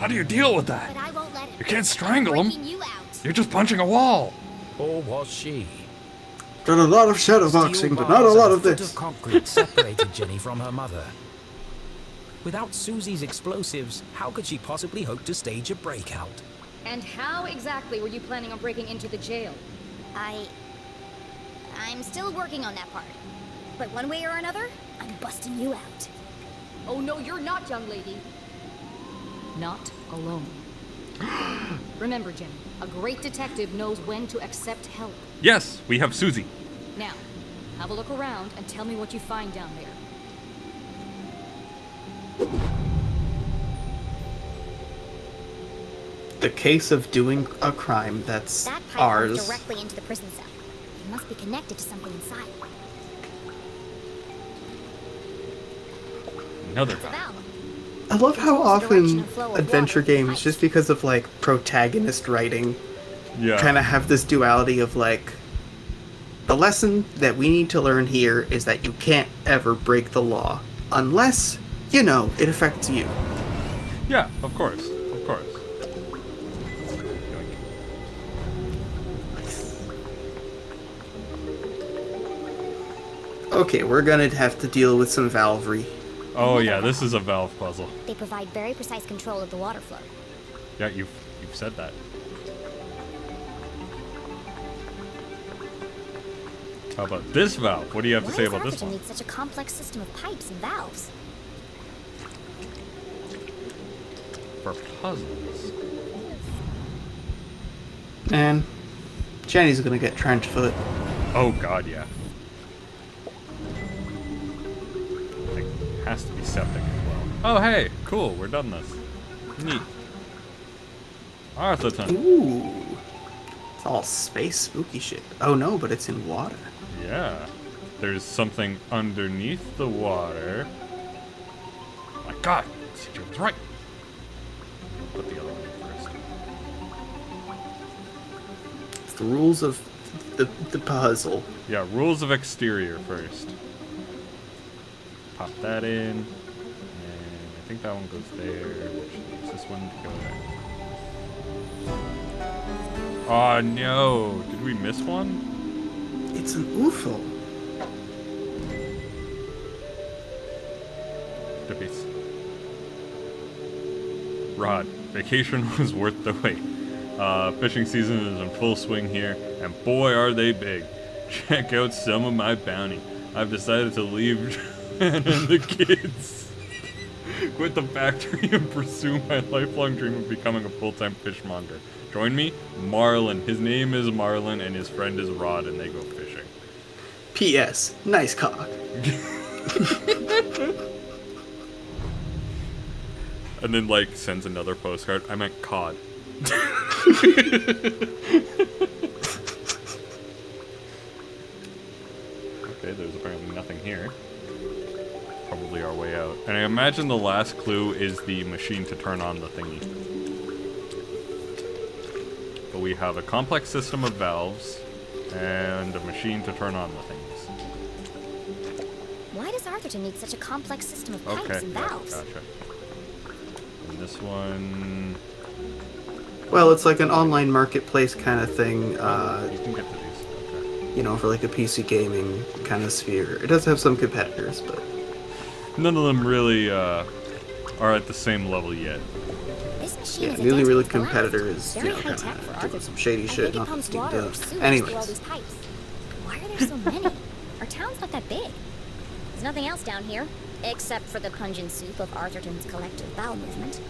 How do you deal with that? But I won't let it. You can't strangle him. Breaking you out. You're just punching a wall. Or was she? Done a lot of shadow boxing, Steel but not a bars lot and of foot this. of concrete separated Jenny from her mother. Without Susie's explosives, how could she possibly hope to stage a breakout? And how exactly were you planning on breaking into the jail? I I'm still working on that part. But one way or another, I'm busting you out. Oh no, you're not, young lady. Not alone. Remember, Jenny, a great detective knows when to accept help. Yes, we have Susie. Now, have a look around and tell me what you find down there. The case of doing a crime that's That pipe ours. runs directly into the prison cell. It must be connected to something inside. Another It's a valve. valve. I love how Controls the direction often and flow of adventure water in games, pipes. just because of like protagonist writing, Yeah. kind of have this duality of like, the lesson that we need to learn here is that you can't ever break the law unless, you know, it affects you. Yeah, of course. Of course. Okay, we're gonna have to deal with some valvery. Oh yeah, this is a valve puzzle. They provide very precise control of the water flow. Yeah, you've said that. How about this valve? What do you have to Why say does about this Atherton one? need such a complex system of pipes and valves? For puzzles. And Jenny's gonna get trench foot. Oh god, yeah. Like, has to be septic as well. Oh hey, cool, we're done this. Neat. Arthurton. Ooh. It's all space spooky shit. Oh no, but it's in water. Yeah. There's something underneath the water. My god, CJ was right. Put the other one first. It's the rules of the puzzle. Yeah, rules of exterior first. Pop that in. And I think that one goes there, which leaves this one to go there. Oh no! Did we miss one? It's an UFO. The piece. Rod, vacation was worth the wait. Fishing season is in full swing here, and boy are they big. Check out some of my bounty. I've decided to leave Joanna and the kids. Quit the factory and pursue my lifelong dream of becoming a full-time fishmonger. Join me, Marlin. His name is Marlin, and his friend is Rod, and they go fishing. P.S. Nice cock. And then, like, sends another postcard. I meant cod. Okay, there's apparently nothing here. Probably our way out. And I imagine the last clue is the machine to turn on the thingy. But we have a complex system of valves and a machine to turn on the things. Why does Arthurton need such a complex system of pipes Okay, and yeah, valves? gotcha. And this one... Well, it's like an online marketplace kind of thing, you can get to these. Okay. you know, for like a PC gaming kind of sphere. It does have some competitors, but None of them really are at the same level yet. This machine yeah, is the only identical really to the last. competitor is, Very you know, high kind tech for of Arthurton. doing some shady I shit, think it not pumps Steve water or does. sewage through all Anyways, these pipes. Why are there so many? Our town's not that big. There's nothing else down here, except for the pungent soup of Arthurton's collective bowel movement.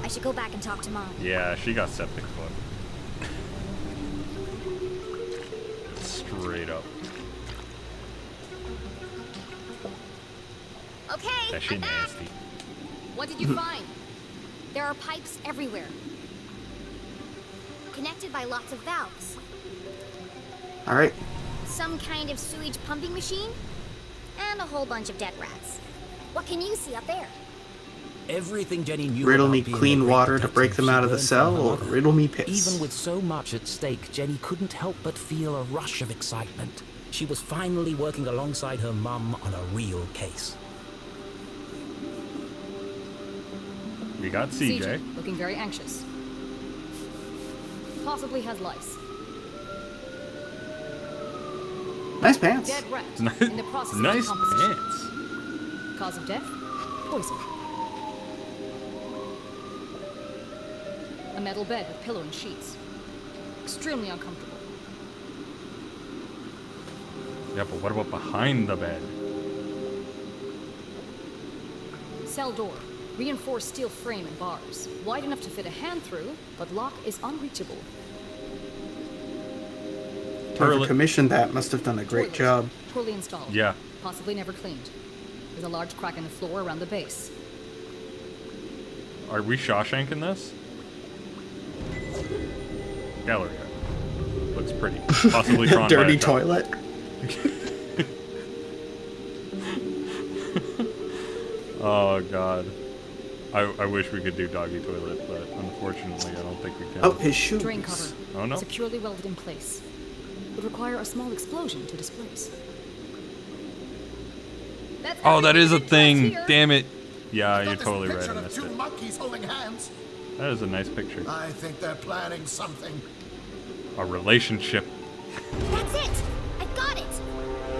I should go back and talk to Mom. Yeah, she got septic foot. Straight up. Okay, That shit I'm back. nasty. What did you find? There are pipes everywhere, connected by lots of valves. alright. Some kind of sewage pumping machine, and a whole bunch of dead rats. What can you see up there? Everything Jenny knew Riddle about me being a clean great water to detective break them she out of the learned from cell, her or mother. riddle me piss. Even with so much at stake, Jenny couldn't help but feel a rush of excitement. She was finally working alongside her mum on a real case. We got CJ. looking very anxious. Possibly has lice. Nice pants. Dead rat in the process Nice of decomposition. pants. Cause of death? Poison. A metal bed with pillow and sheets. Extremely uncomfortable. Yeah, but what about behind the bed? Cell door. Reinforced steel frame and bars. Wide enough to fit a hand through, but lock is unreachable. Whoever commissioned that must have done a great job. Poorly installed. Yeah. Possibly never cleaned. There's a large crack in the floor around the base. Are we Shawshanking this? Gallery. Looks pretty. Possibly drawn by Dirty a child. toilet. Oh god. I wish we could do doggy toilet, but unfortunately I don't think we can. Oh, his shoes. Drain cover. Oh no. Securely welded in place. Would require a small explosion to displace. That's Oh, that is a everything thing. here. Damn it. Yeah, Got you're this totally right. picture I of missed two it. monkeys holding hands. That is a nice picture. I think they're planning something. A relationship. That's it! I got it!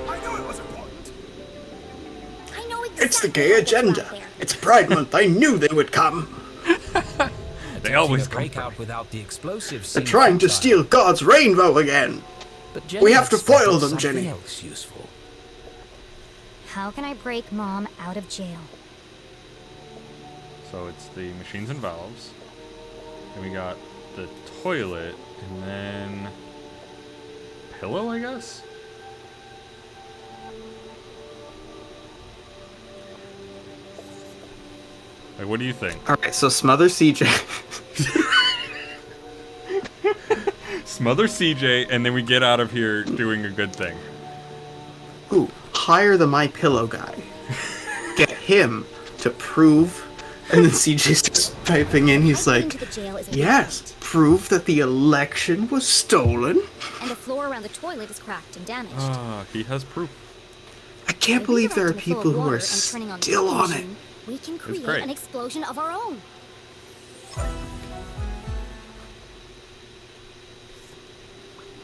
I knew it was important. I know exactly It's the gay what's out agenda. there. It's Pride Month. I knew they would come. They always break come out without the explosives. They're trying to steal God's rainbow again. We have to foil them, Jenny. Else useful. How can I break Mom out of jail? So it's the machines and valves. Then we got the toilet, and then pillow, I guess. Like, what do you think? All right, so smother CJ. Smother CJ, and then we get out of here doing a good thing. Ooh, hire the My Pillow guy. Get him to prove. And then CJ's just typing in. He's Breaking like, into the jail is yes, illegal, prove that the election was stolen. and the floor around the toilet is cracked and damaged. He has proof. I can't If we believe there are direct him full people of who water are and turning on the still cooking on it. machine, we can create great. an explosion of our own.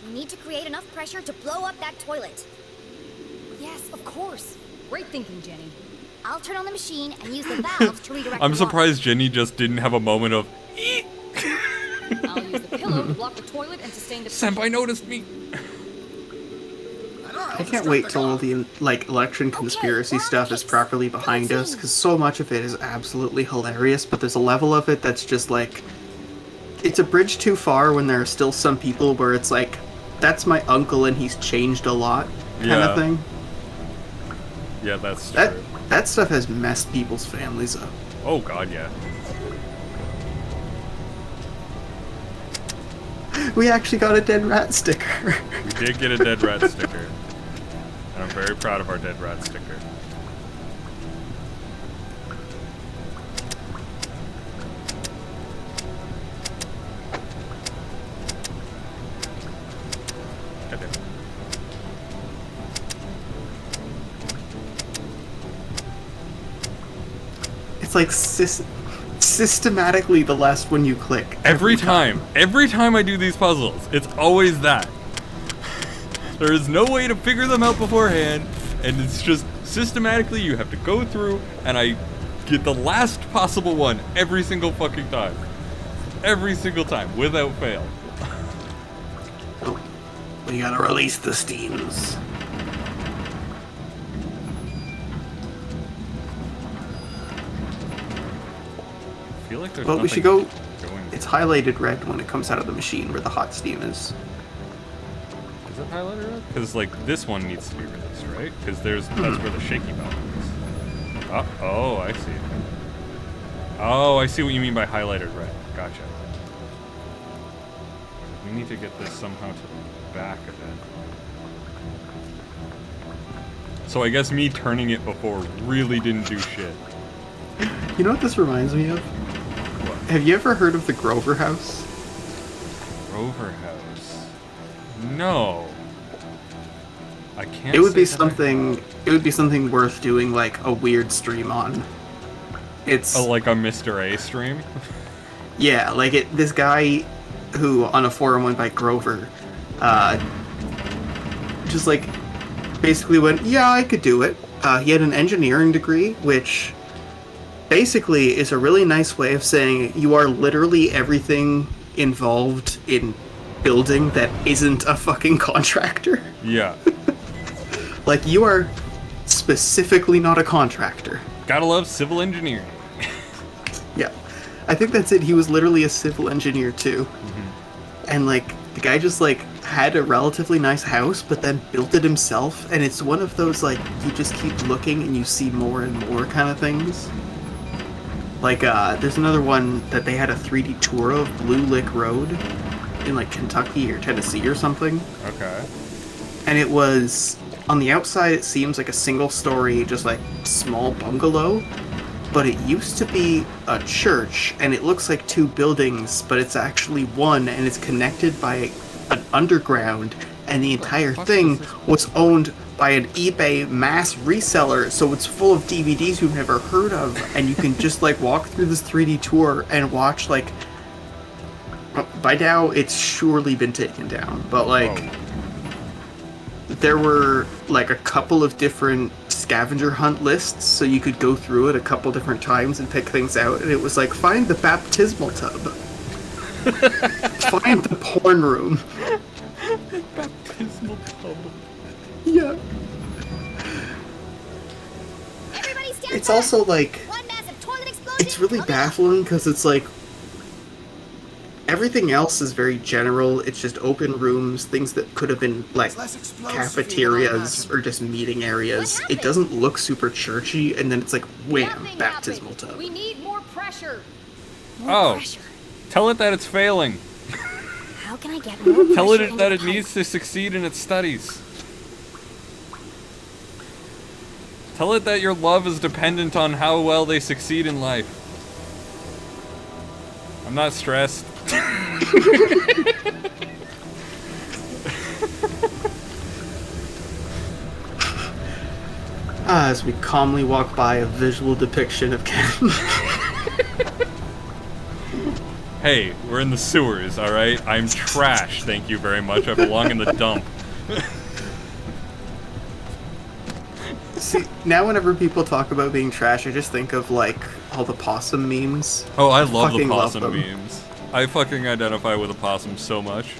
We need to create enough pressure to blow up that toilet. Yes, of course. Great thinking, Jenny. I'll turn on the machine and use the valves to redirect I'm the water. surprised Jenny just didn't have a moment of, I'll use the pillow to block the toilet and sustain the Senpai noticed me. I can't wait till all the election conspiracy stuff is properly behind us, because so much of it is absolutely hilarious, but there's a level of it that's just like, it's a bridge too far when there are still some people where it's like, that's my uncle and he's changed a lot, kind of thing. Yeah, that's true. That stuff has messed people's families up. Oh god, yeah. We actually got a dead rat sticker. We did get a dead rat sticker. And I'm very proud of our dead rat sticker. God damn it. It's like systematically the last one you click. Every time I do these puzzles, it's always that. There is no way to figure them out beforehand, and it's just systematically you have to go through, and I get the last possible one every single fucking time. Every single time, without fail. We gotta release the steams. I feel like there's But we should go. going. It's highlighted red when it comes out of the machine where the hot steam is. Is it highlighted red? Because like this one needs to be released, right? Because that's where the shaky valve is. Oh, I see. Oh, I see what you mean by highlighted red. Gotcha. We need to get this somehow to the back of it. So I guess me turning it before really didn't do shit. You know what this reminds me of? What? Have you ever heard of the Grover House? Grover House. No. I can't. It would be say that I something. have. It would be something worth doing like a weird stream on. It's Like a Mr. A stream. yeah, like it. This guy who on a forum went by Grover, just like basically went, yeah, I could do it. He had an engineering degree, which basically is a really nice way of saying you are literally everything involved in building that isn't a fucking contractor. Yeah. Like, you are specifically not a contractor. Gotta love civil engineering. Yeah. I think that's it. He was literally a civil engineer, too. And, like, the guy just, like, had a relatively nice house, but then built it himself. And it's one of those, like, you just keep looking and you see more and more kind of things. Like, there's another one that they had a 3D tour of, Blue Lick Road, in, like, Kentucky or Tennessee or something. Okay. And it was, on the outside, it seems like a single-story, just, like, small bungalow. But it used to be a church, and it looks like two buildings, but it's actually one, and it's connected by an underground, and the entire thing was owned by an eBay mass reseller, so it's full of DVDs you've never heard of, and you can just, like, walk through this 3D tour and watch, like... By now, it's surely been taken down, but, like... There were, like, a couple of different scavenger hunt lists, so you could go through it a couple different times and pick things out, and it was like, find the baptismal tub. Find the porn room. Baptismal tub. Yeah. Everybody stand It's back. also, like... One massive toilet explosion. It's really baffling, because it's like... Everything else is very general. It's just open rooms, things that could have been, like, cafeterias or just meeting areas. It doesn't look super churchy, and then it's like, wham, Nothing baptismal happened. tub. We need more pressure. Oh. Pressure. Tell it that it's failing. How can I get more Tell pressure it into that the it pipe? needs to succeed in its studies. Tell it that your love is dependent on how well they succeed in life. I'm not stressed. As we calmly walk by a visual depiction of Ken. Hey, we're in the sewers, alright? I'm trash, thank you very much. I belong in the dump. See, now whenever people talk about being trash, I just think of, like, all the possum memes. Oh, I love the Fucking love possum them. memes. I fucking identify with a possum so much.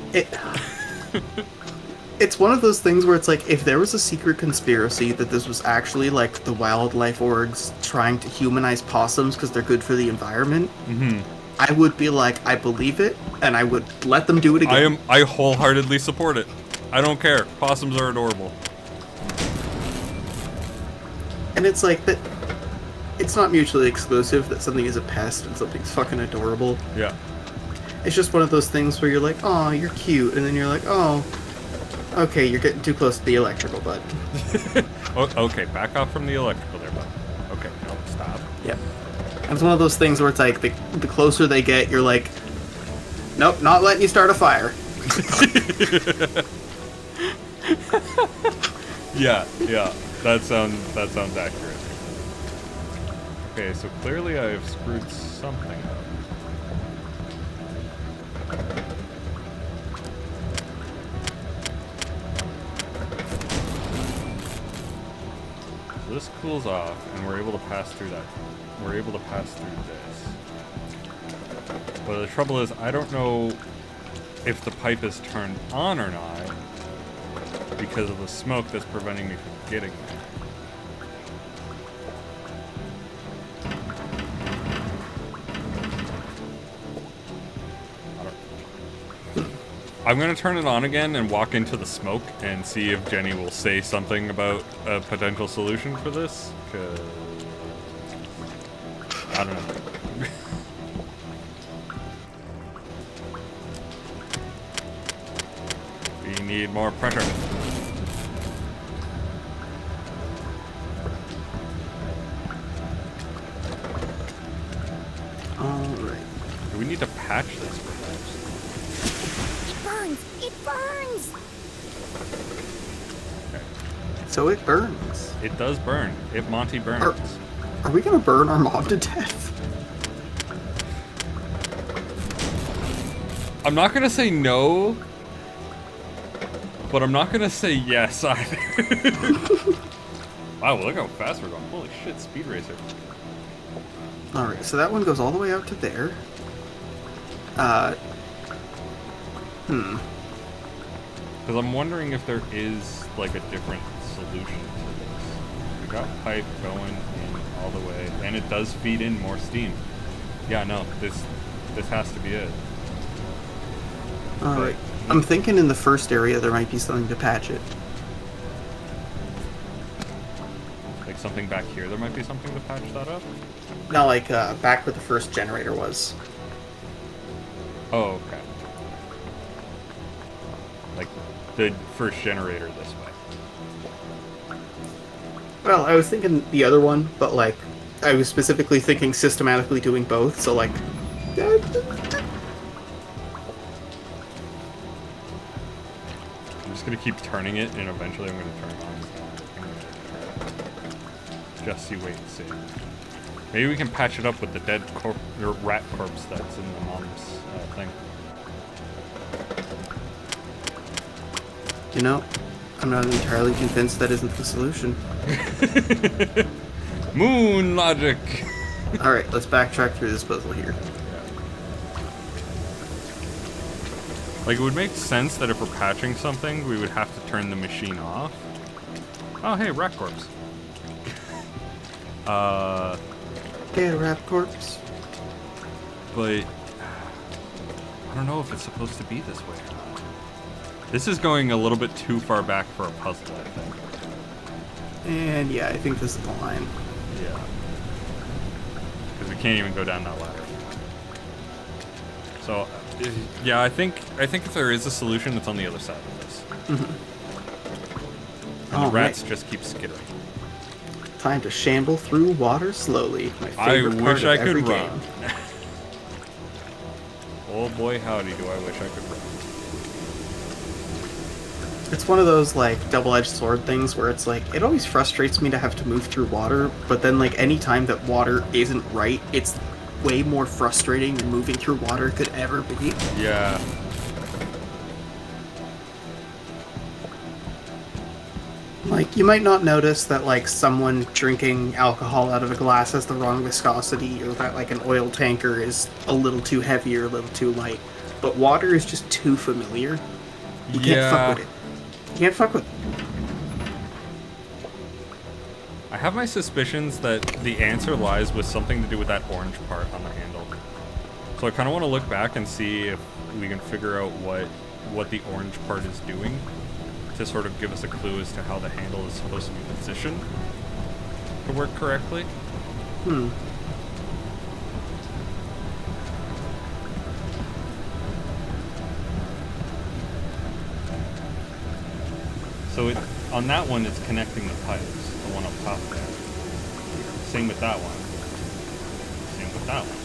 It's one of those things where it's like, if there was a secret conspiracy that this was actually, like, the wildlife orgs trying to humanize possums because they're good for the environment, I would be like, I believe it, and I would let them do it again. I wholeheartedly support it. I don't care. Possums are adorable. And it's like, that. It's not mutually exclusive that something is a pest and something's fucking adorable. Yeah. It's just one of those things where you're like, oh, you're cute, and then you're like, oh, okay, you're getting too close to the electrical bud. Oh, okay, back off from the electrical there, bud. Okay, no, stop. Yep. And it's one of those things where it's like, the closer they get, you're like, nope, not letting you start a fire. Yeah, that sounds accurate. Okay, so clearly I have screwed something up. So this cools off, and we're able to pass through that. We're able to pass through this. But the trouble is, I don't know if the pipe is turned on or not because of the smoke that's preventing me from getting there. I'm gonna turn it on again and walk into the smoke and see if Jenny will say something about a potential solution for this, 'cause I don't know. We need more pressure. Alright. Do we need to patch this perhaps? It burns! It burns! Okay. So it burns. It does burn. It Monty burns. Are we gonna burn our mom to death? I'm not gonna say no, but I'm not gonna say yes either. Wow, look how fast we're going. Holy shit, speed racer. Alright, so that one goes all the way out to there. Because I'm wondering if there is, like, a different solution to this. We got pipe going in all the way, and it does feed in more steam. Yeah, no, this has to be it. Alright. I'm thinking in the first area there might be something to patch it. Like something back here, there might be something to patch that up? No, like, back where the first generator was. Oh, okay. Like the first generator this way. Well, I was thinking the other one, but, like, I was specifically thinking systematically doing both, so, like... I'm just gonna keep turning it, and eventually I'm gonna turn it on. Just you wait and see. Maybe we can patch it up with the dead rat corpse that's in the mom's thing. You know, I'm not entirely convinced that isn't the solution. Moon logic! Alright, let's backtrack through this puzzle here. Like, it would make sense that if we're patching something, we would have to turn the machine off. Oh, hey, rat corpse. Yeah, rat corpse. But I don't know if it's supposed to be this way or not. This is going a little bit too far back for a puzzle, I think. And yeah, I think this is the line. Yeah. Because we can't even go down that ladder. So, yeah, I think if there is a solution, it's on the other side of this. Mm-hmm. And the rats just keep skittering. Time to shamble through water slowly. My favorite part wish of I could every run. game. Oh boy, howdy, do I wish I could run. It's one of those, like, double-edged sword things where it's like, it always frustrates me to have to move through water, but then, like, any time that water isn't right, it's way more frustrating than moving through water could ever be. Yeah. Like, you might not notice that, like, someone drinking alcohol out of a glass has the wrong viscosity, or that, like, an oil tanker is a little too heavy or a little too light. But water is just too familiar. You can't fuck with it. You can't fuck with it. I have my suspicions that the answer lies with something to do with that orange part on the handle. So I kind of want to look back and see if we can figure out what the orange part is doing to sort of give us a clue as to how the handle is supposed to be positioned to work correctly. So on that one, it's connecting the pipes, the one up top there. Same with that one. Same with that one.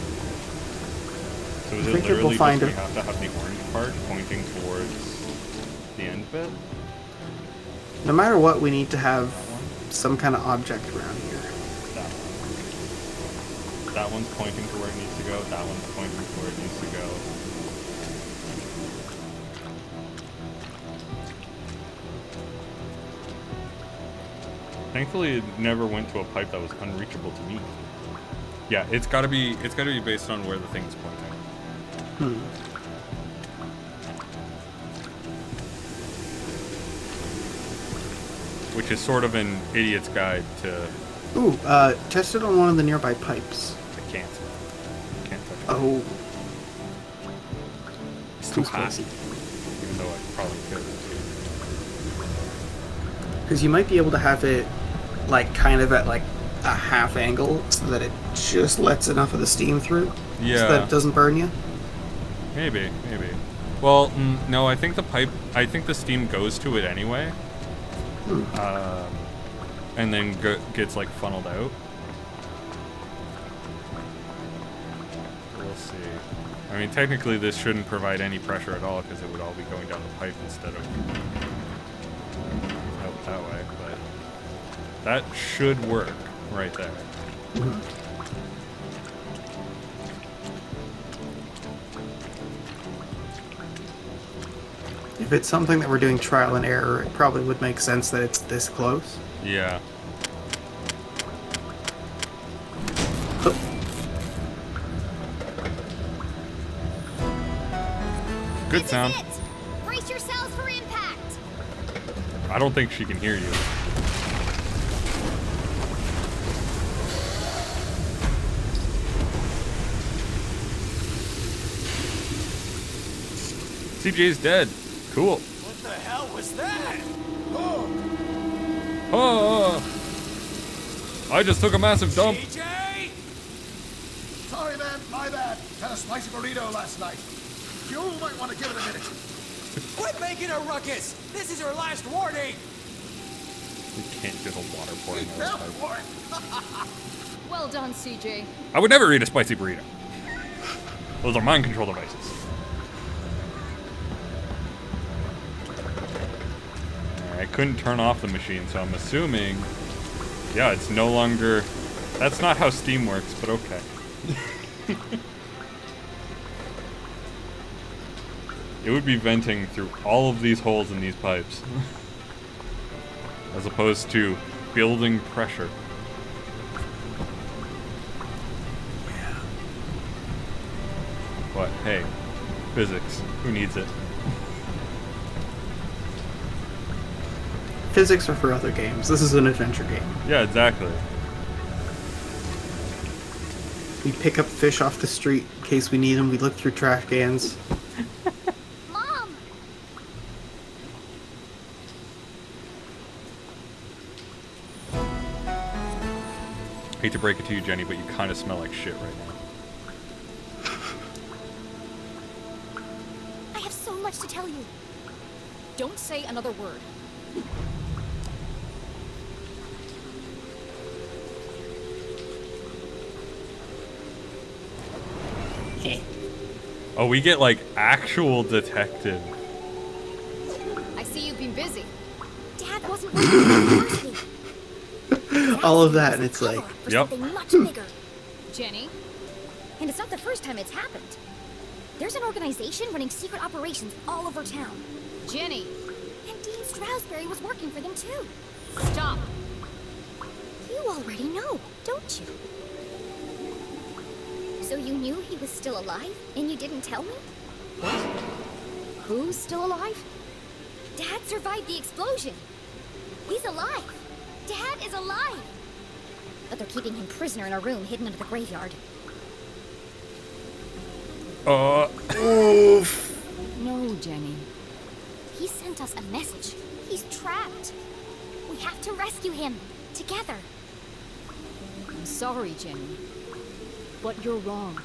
So is it literally just we have to have the orange part pointing towards the end bit? No matter what, we need to have some kind of object around here. That one. That one's pointing to where it needs to go. That one's pointing to where it needs to go. Thankfully, it never went to a pipe that was unreachable to me. Yeah, it's gotta be based on where the thing is pointing. Which is sort of an idiot's guide to... Ooh, test it on one of the nearby pipes. I can't. Can't touch it. Oh. It's too hot. Even though I probably could. Because you might be able to have it, like, kind of at, like, a half angle so that it just lets enough of the steam through. Yeah. So that it doesn't burn you. Maybe. Well, no, I think the steam goes to it anyway. And then gets, like, funneled out. We'll see. I mean, technically this shouldn't provide any pressure at all because it would all be going down the pipe instead of out that way, but that should work right there. If it's something that we're doing trial and error, it probably would make sense that it's this close. Yeah. Oh. Good sound. Brace yourselves for impact. I don't think she can hear you. CJ's dead. Cool. What the hell was that? Oh! I just took a massive dump. CJ? Sorry, man. My bad. Had a spicy burrito last night. You might want to give it a minute. Quit making a ruckus! This is your last warning! We can't do the water pouring Be out of careful the pipe. for it. Well done, CJ. I would never eat a spicy burrito. Those are mind control devices. I couldn't turn off the machine, so I'm assuming... Yeah, it's no longer... That's not how Steam works, but okay. It would be venting through all of these holes in these pipes. As opposed to building pressure. But hey, physics. Who needs it? Physics are for other games. This is an adventure game. Yeah, exactly. We pick up fish off the street in case we need them. We look through trash cans. Mom! Hate to break it to you, Jenny, but you kind of smell like shit right now. I have so much to tell you. Don't say another word. Oh, we get like actual detective. I see you've been busy. Dad wasn't working at the university. All of that, and it's like, For Yep. something much bigger. Jenny? And it's not the first time it's happened. There's an organization running secret operations all over town. Jenny! And Dean Stroudsbury was working for them too. Stop! You already know, don't you? So you knew he was still alive, and you didn't tell me? Who's still alive? Dad survived the explosion. He's alive. Dad is alive. But they're keeping him prisoner in a room hidden under the graveyard. oof. No, Jenny. He sent us a message. He's trapped. We have to rescue him. Together. I'm sorry, Jenny. But you're wrong.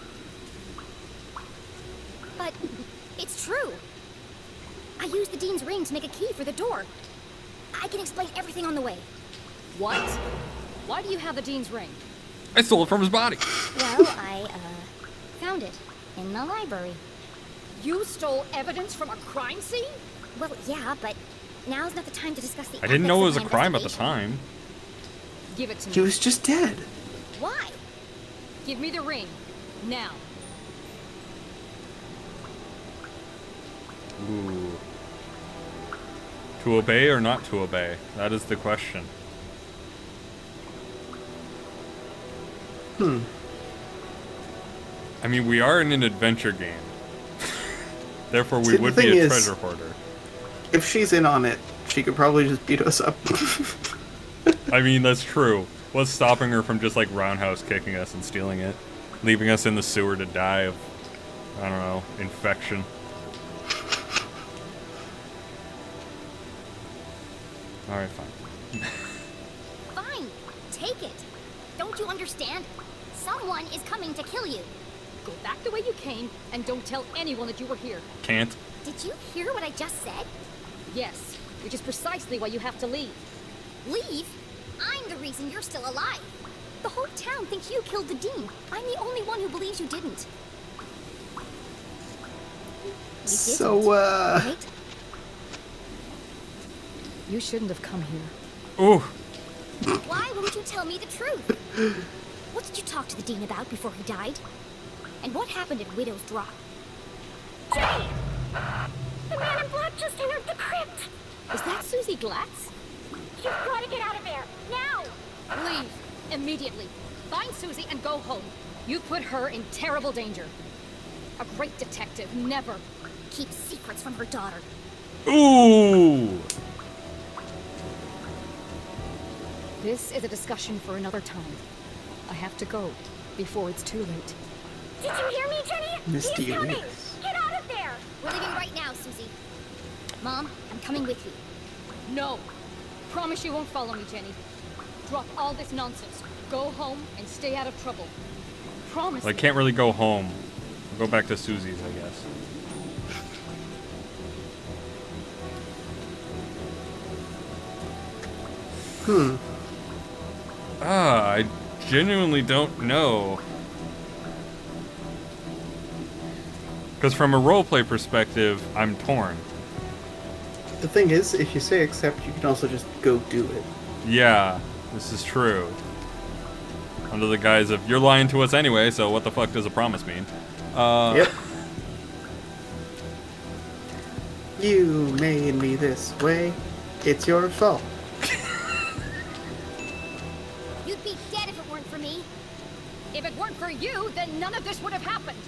But it's true. I used the Dean's ring to make a key for the door. I can explain everything on the way. What? Why do you have the Dean's ring? I stole it from his body. Well, I, found it in the library. You stole evidence from a crime scene? Well, yeah, but now's not the time to discuss the I didn't know it was a ethics of my crime at the investigation. time. Give it to me. He was just dead. Why? Give me the ring. Now. Ooh. To obey or not to obey? That is the question. I mean, we are in an adventure game. Therefore, we See, the would be thing a is- treasure hoarder. If she's in on it, she could probably just beat us up. I mean, that's true. What's stopping her from just, like, roundhouse kicking us and stealing it? Leaving us in the sewer to die of, I don't know, infection. Alright, fine. Fine. Take it. Don't you understand? Someone is coming to kill you. Go back the way you came and don't tell anyone that you were here. Can't. Did you hear what I just said? Yes, which is precisely why you have to leave. Leave? I'm the reason you're still alive. The whole town thinks you killed the Dean. I'm the only one who believes you didn't. You So, didn't, right? You shouldn't have come here. Ooh. Why won't you tell me the truth? What did you talk to the Dean about before he died? And what happened at Widow's Drop? Jenny! The man in black just entered the crypt! Is that Susie Glatz? You've got to get out of there! Now! Leave. Immediately. Find Susie and go home. You put her in terrible danger. A great detective never. Keeps secrets from her daughter. Ooh. This is a discussion for another time. I have to go before it's too late. Did you hear me, Jenny? He's Mysterious. coming! Get out of there! We're leaving right now, Susie. Mom, I'm coming with you. No. Promise you won't follow me, Jenny. Drop all this nonsense. Go home and stay out of trouble. Promise. Well, I can't really go home. I'll go back to Susie's, I guess. I genuinely don't know. Because from a roleplay perspective, I'm torn. The thing is, if you say accept, you can also just go do it. Yeah, this is true. Under the guise of, you're lying to us anyway, so what the fuck does a promise mean? Yep. You made me this way. It's your fault. You'd be dead if it weren't for me. If it weren't for you, then none of this would have happened.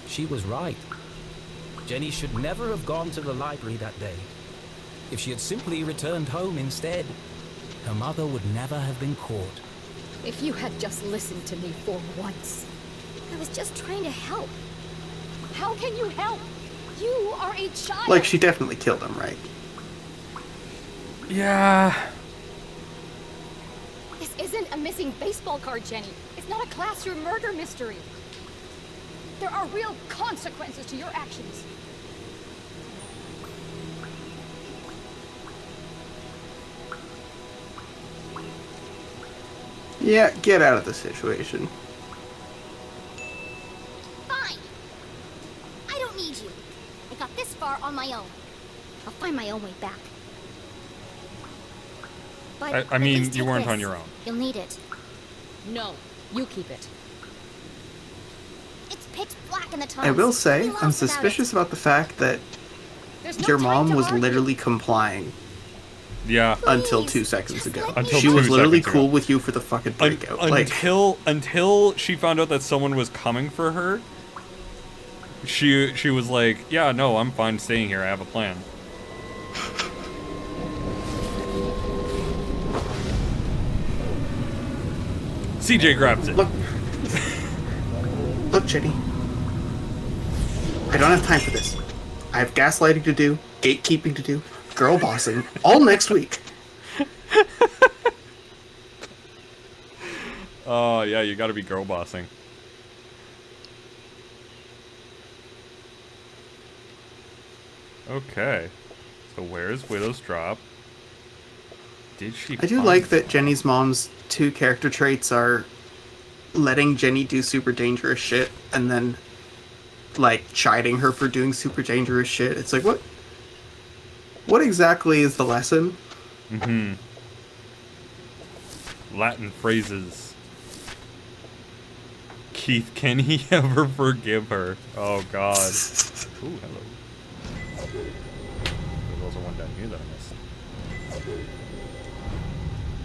She was right. Jenny should never have gone to the library that day. If she had simply returned home instead, her mother would never have been caught. If you had just listened to me for once. I was just trying to help. How can you help? You are a child. Like, she definitely killed him, right? Yeah. This isn't a missing baseball card, Jenny. It's not a classroom murder mystery. There are real consequences to your actions. Yeah, get out of the situation. Fine. I don't need you. I got this far on my own. I'll find my own way back. But I mean, at least you take weren't this. on your own. You'll need it. No, you keep it. It's pitch black in the tunnels. I will say, Be I'm lost without suspicious about the fact that There's no your time mom to was argue. literally complying Yeah. until Please, 2 seconds just ago. let Until She 2 was literally seconds cool ago. with you for the fucking breakout. Like, Until she found out that someone was coming for her, she was like, yeah, no, I'm fine staying here. I have a plan. CJ grabs it. look. Look, Jenny. I don't have time for this. I have gaslighting to do, gatekeeping to do, girl bossing, all next week. Oh, yeah, you gotta be girl bossing. Okay. So where's Widow's Drop? Did she I do find like that Jenny's mom's 2 character traits are letting Jenny do super dangerous shit and then, like, chiding her for doing super dangerous shit. It's like, what exactly is the lesson? Mm-hmm. Latin phrases. Keith, can he ever forgive her? Oh, God. Ooh, hello. There's also one down here that I missed.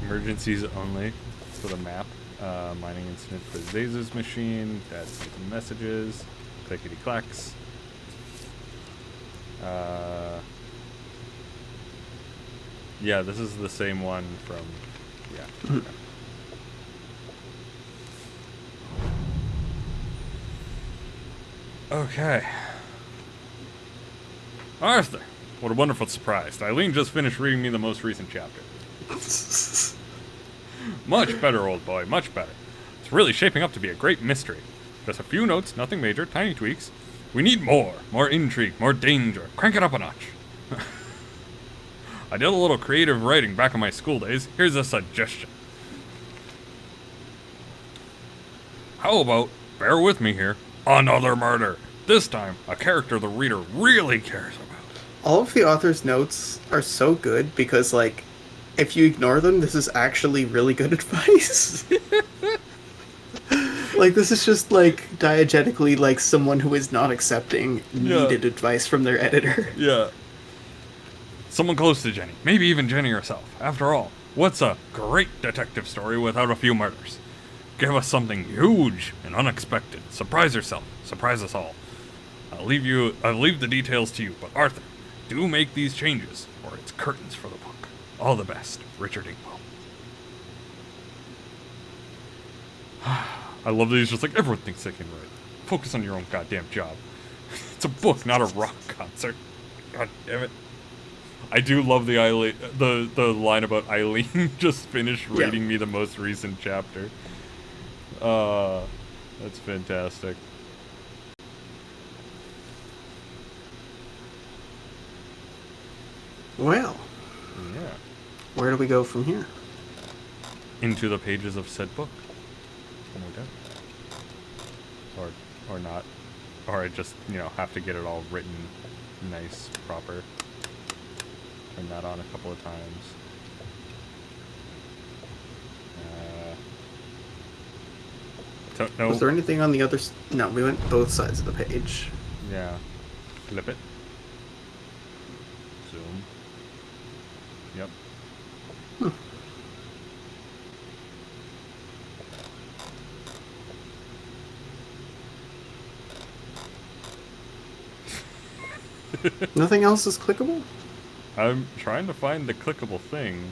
Emergencies only for the map. Mining incident for Zaza's machine. Dad sent some messages. Clickety clacks. Yeah, this is the same one from. Yeah. Okay. Arthur, what a wonderful surprise. Eileen just finished reading me the most recent chapter. Much better, old boy, much better. It's really shaping up to be a great mystery. Just a few notes, nothing major, tiny tweaks. We need more intrigue, more danger. Crank it up a notch. I did a little creative writing back in my school days. Here's a suggestion. How about, bear with me here, another murder. This time, a character the reader really cares about. All of the author's notes are so good because, like, if you ignore them, this is actually really good advice. Like, this is just, like, diegetically, like, someone who is not accepting needed advice from their editor. Yeah. Someone close to Jenny. Maybe even Jenny herself. After all, what's a great detective story without a few murders? Give us something huge and unexpected. Surprise yourself. Surprise us all. I'll leave the details to you, but Arthur, do make these changes, or it's curtains for the book. All the best, Richard Inkwell. I love that he's just like, everyone thinks they can write. Focus on your own goddamn job. It's a book, not a rock concert. God damn it. I do love the Eileen, the line about Eileen just finished reading me the most recent chapter. That's fantastic. Well, Yeah. where do we go from here? Into the pages of said book. No doubt. Or not. Or I just, you know, have to get it all written nice, proper. Turn that on a couple of times. Don't know. Was there anything on the other? No, we went both sides of the page. Yeah. Flip it. Zoom. Yep. Nothing else is clickable? I'm trying to find the clickable thing.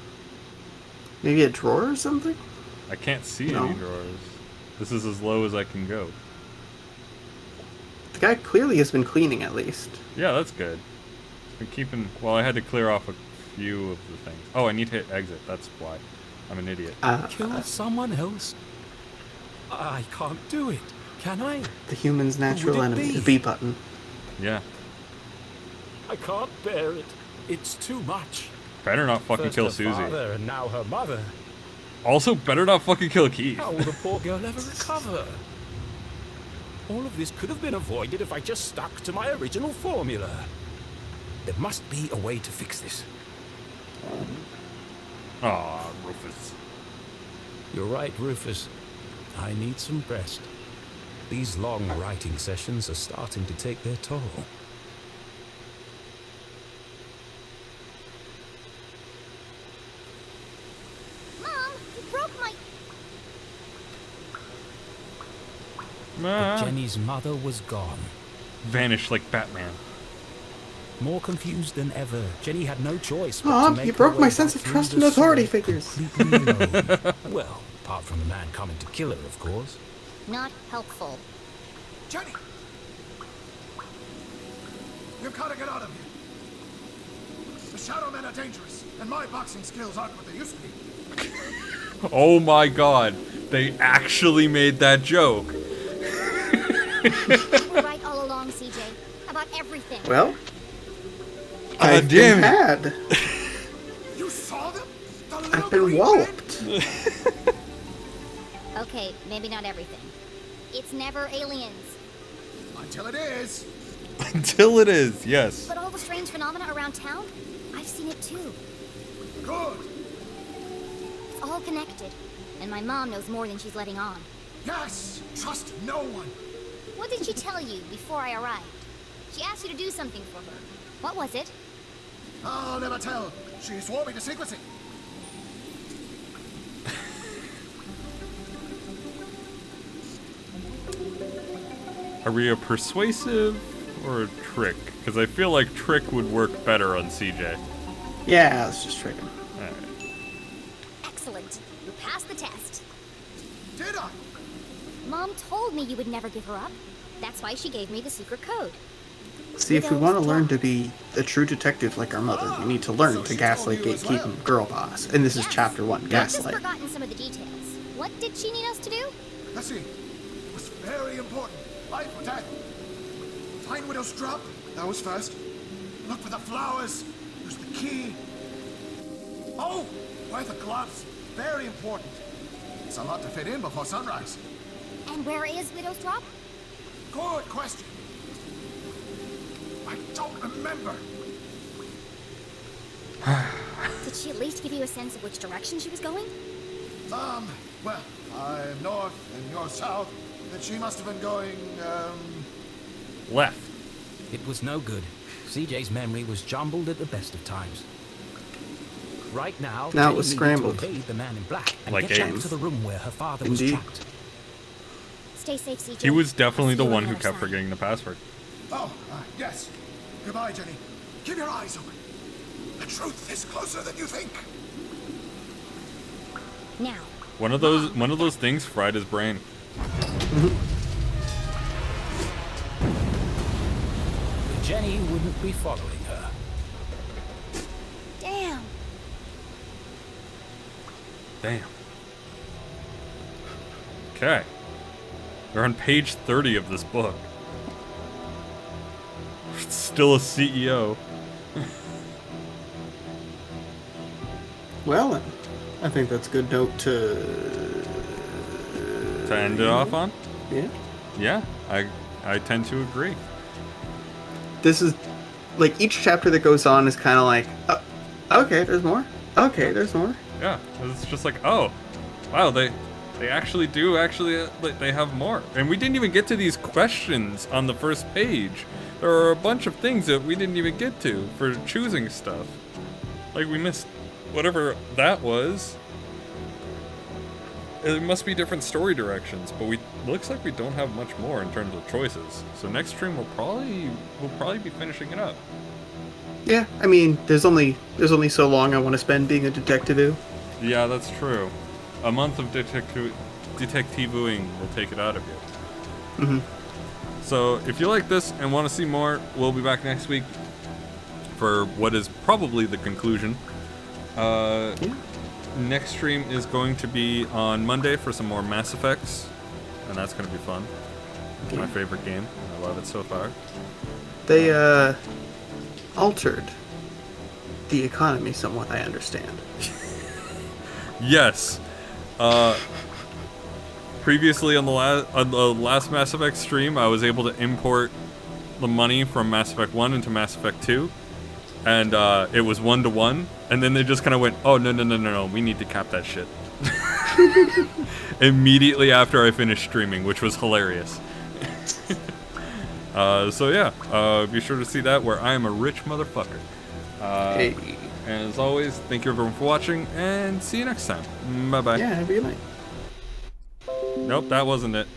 Maybe a drawer or something? I can't see No. any drawers. This is as low as I can go. The guy clearly has been cleaning at least. Yeah, that's good. Been keeping. Well, I had to clear off a few of the things. Oh, I need to hit exit. That's why. I'm an idiot. Kill someone else? I can't do it, can I? The human's natural Would it enemy, be? the B button. Yeah. I can't bear it. It's too much. Better not fucking First kill her Susie. father and now her mother. Also, better not fucking kill Keith. How will the poor girl ever recover? All of this could have been avoided if I just stuck to my original formula. There must be a way to fix this. Aw, Rufus. You're right, Rufus. I need some rest. These long writing sessions are starting to take their toll. Mom, you broke my... But Jenny's mother was gone. Vanished like Batman. More confused than ever, Jenny had no choice but Mom, to make you her broke way my back sense of through trust the and authority swamp figures. completely alone. Well, apart from the man coming to kill her, of course. Not helpful. Jenny! You've got to get out of here. The Shadow Men are dangerous, and my boxing skills aren't what they used to be. Oh my god. They actually made that joke. You were right all along, CJ. About everything. Well, God I've damn been it. had. You saw them? The little I've been green walloped. Okay, maybe not everything. It's never aliens. men? Until it is. Until it is, yes. But all the strange phenomena around town, I've seen it too. Good. It's all connected. And my mom knows more than she's letting on. Yes. Trust no one. What did she tell you before I arrived? She asked you to do something for her. What was it? I'll never tell. She swore me to secrecy. Are we a persuasive or a trick? Because I feel like trick would work better on CJ. Yeah, let's just trick him. Alright. Excellent. You passed the test. Did I? Mom told me you would never give her up. That's why she gave me the secret code. See, if we want to learn to be a true detective like our mother, we need to learn to gaslight gatekeep and girl boss. And this is Yes. chapter 1, I've just gaslight. forgotten some of the details. What did she need us to do? Let's see. It was very important. Life or death. Find Widow's drop. That was first. Look for the flowers. Use the key. Oh, wear the gloves. Very important. It's a lot to fit in before sunrise. And where is Widow's Drop? Good question. I don't remember. Did she at least give you a sense of which direction she was going? Well, I'm north and you're south. Then she must have been going, Left. It was no good. CJ's memory was jumbled at the best of times. Right now, Now it Jenny was needed scrambled. to evade the man in black and Like get back games. to the room where her father Indeed. was trapped. Stay safe, CJ. He was definitely I'll the see you one on who other kept side. forgetting the password. yes. Goodbye, Jenny. Keep your eyes open. The truth is closer than you think. Now, One of those things fried his brain. Jenny wouldn't be following her. Damn. Okay. They're on page 30 of this book. Still a CEO. Well, I think that's a good note to end it off on? Yeah. Yeah, I tend to agree. This is like each chapter that goes on is kind of like, okay, there's more. Okay, there's more. Yeah, it's just like, oh, wow, they actually do they have more. And we didn't even get to these questions on the first page. There are a bunch of things that we didn't even get to for choosing stuff. Like we missed whatever that was. It must be different story directions, but looks like we don't have much more in terms of choices. So next stream we'll probably be finishing it up. Yeah, I mean, there's only so long I want to spend being a detective. Yeah, that's true. A month of detectiving will take it out of you. Mm-hmm. So if you like this and want to see more, we'll be back next week for what is probably the conclusion. Yeah. Next stream is going to be on Monday for some more Mass Effects, and that's going to be fun. It's my favorite game. I love it so far. They altered the economy somewhat, I understand. Yes. Previously on the last Mass Effect stream, I was able to import the money from Mass Effect 1 into Mass Effect 2. And it was 1-to-1, and then they just kind of went, oh, no, we need to cap that shit. Immediately after I finished streaming, which was hilarious. So yeah, be sure to see that, where I am a rich motherfucker. Hey. And as always, thank you everyone for watching, and see you next time. Bye-bye. Yeah, have a good night. Nope, that wasn't it.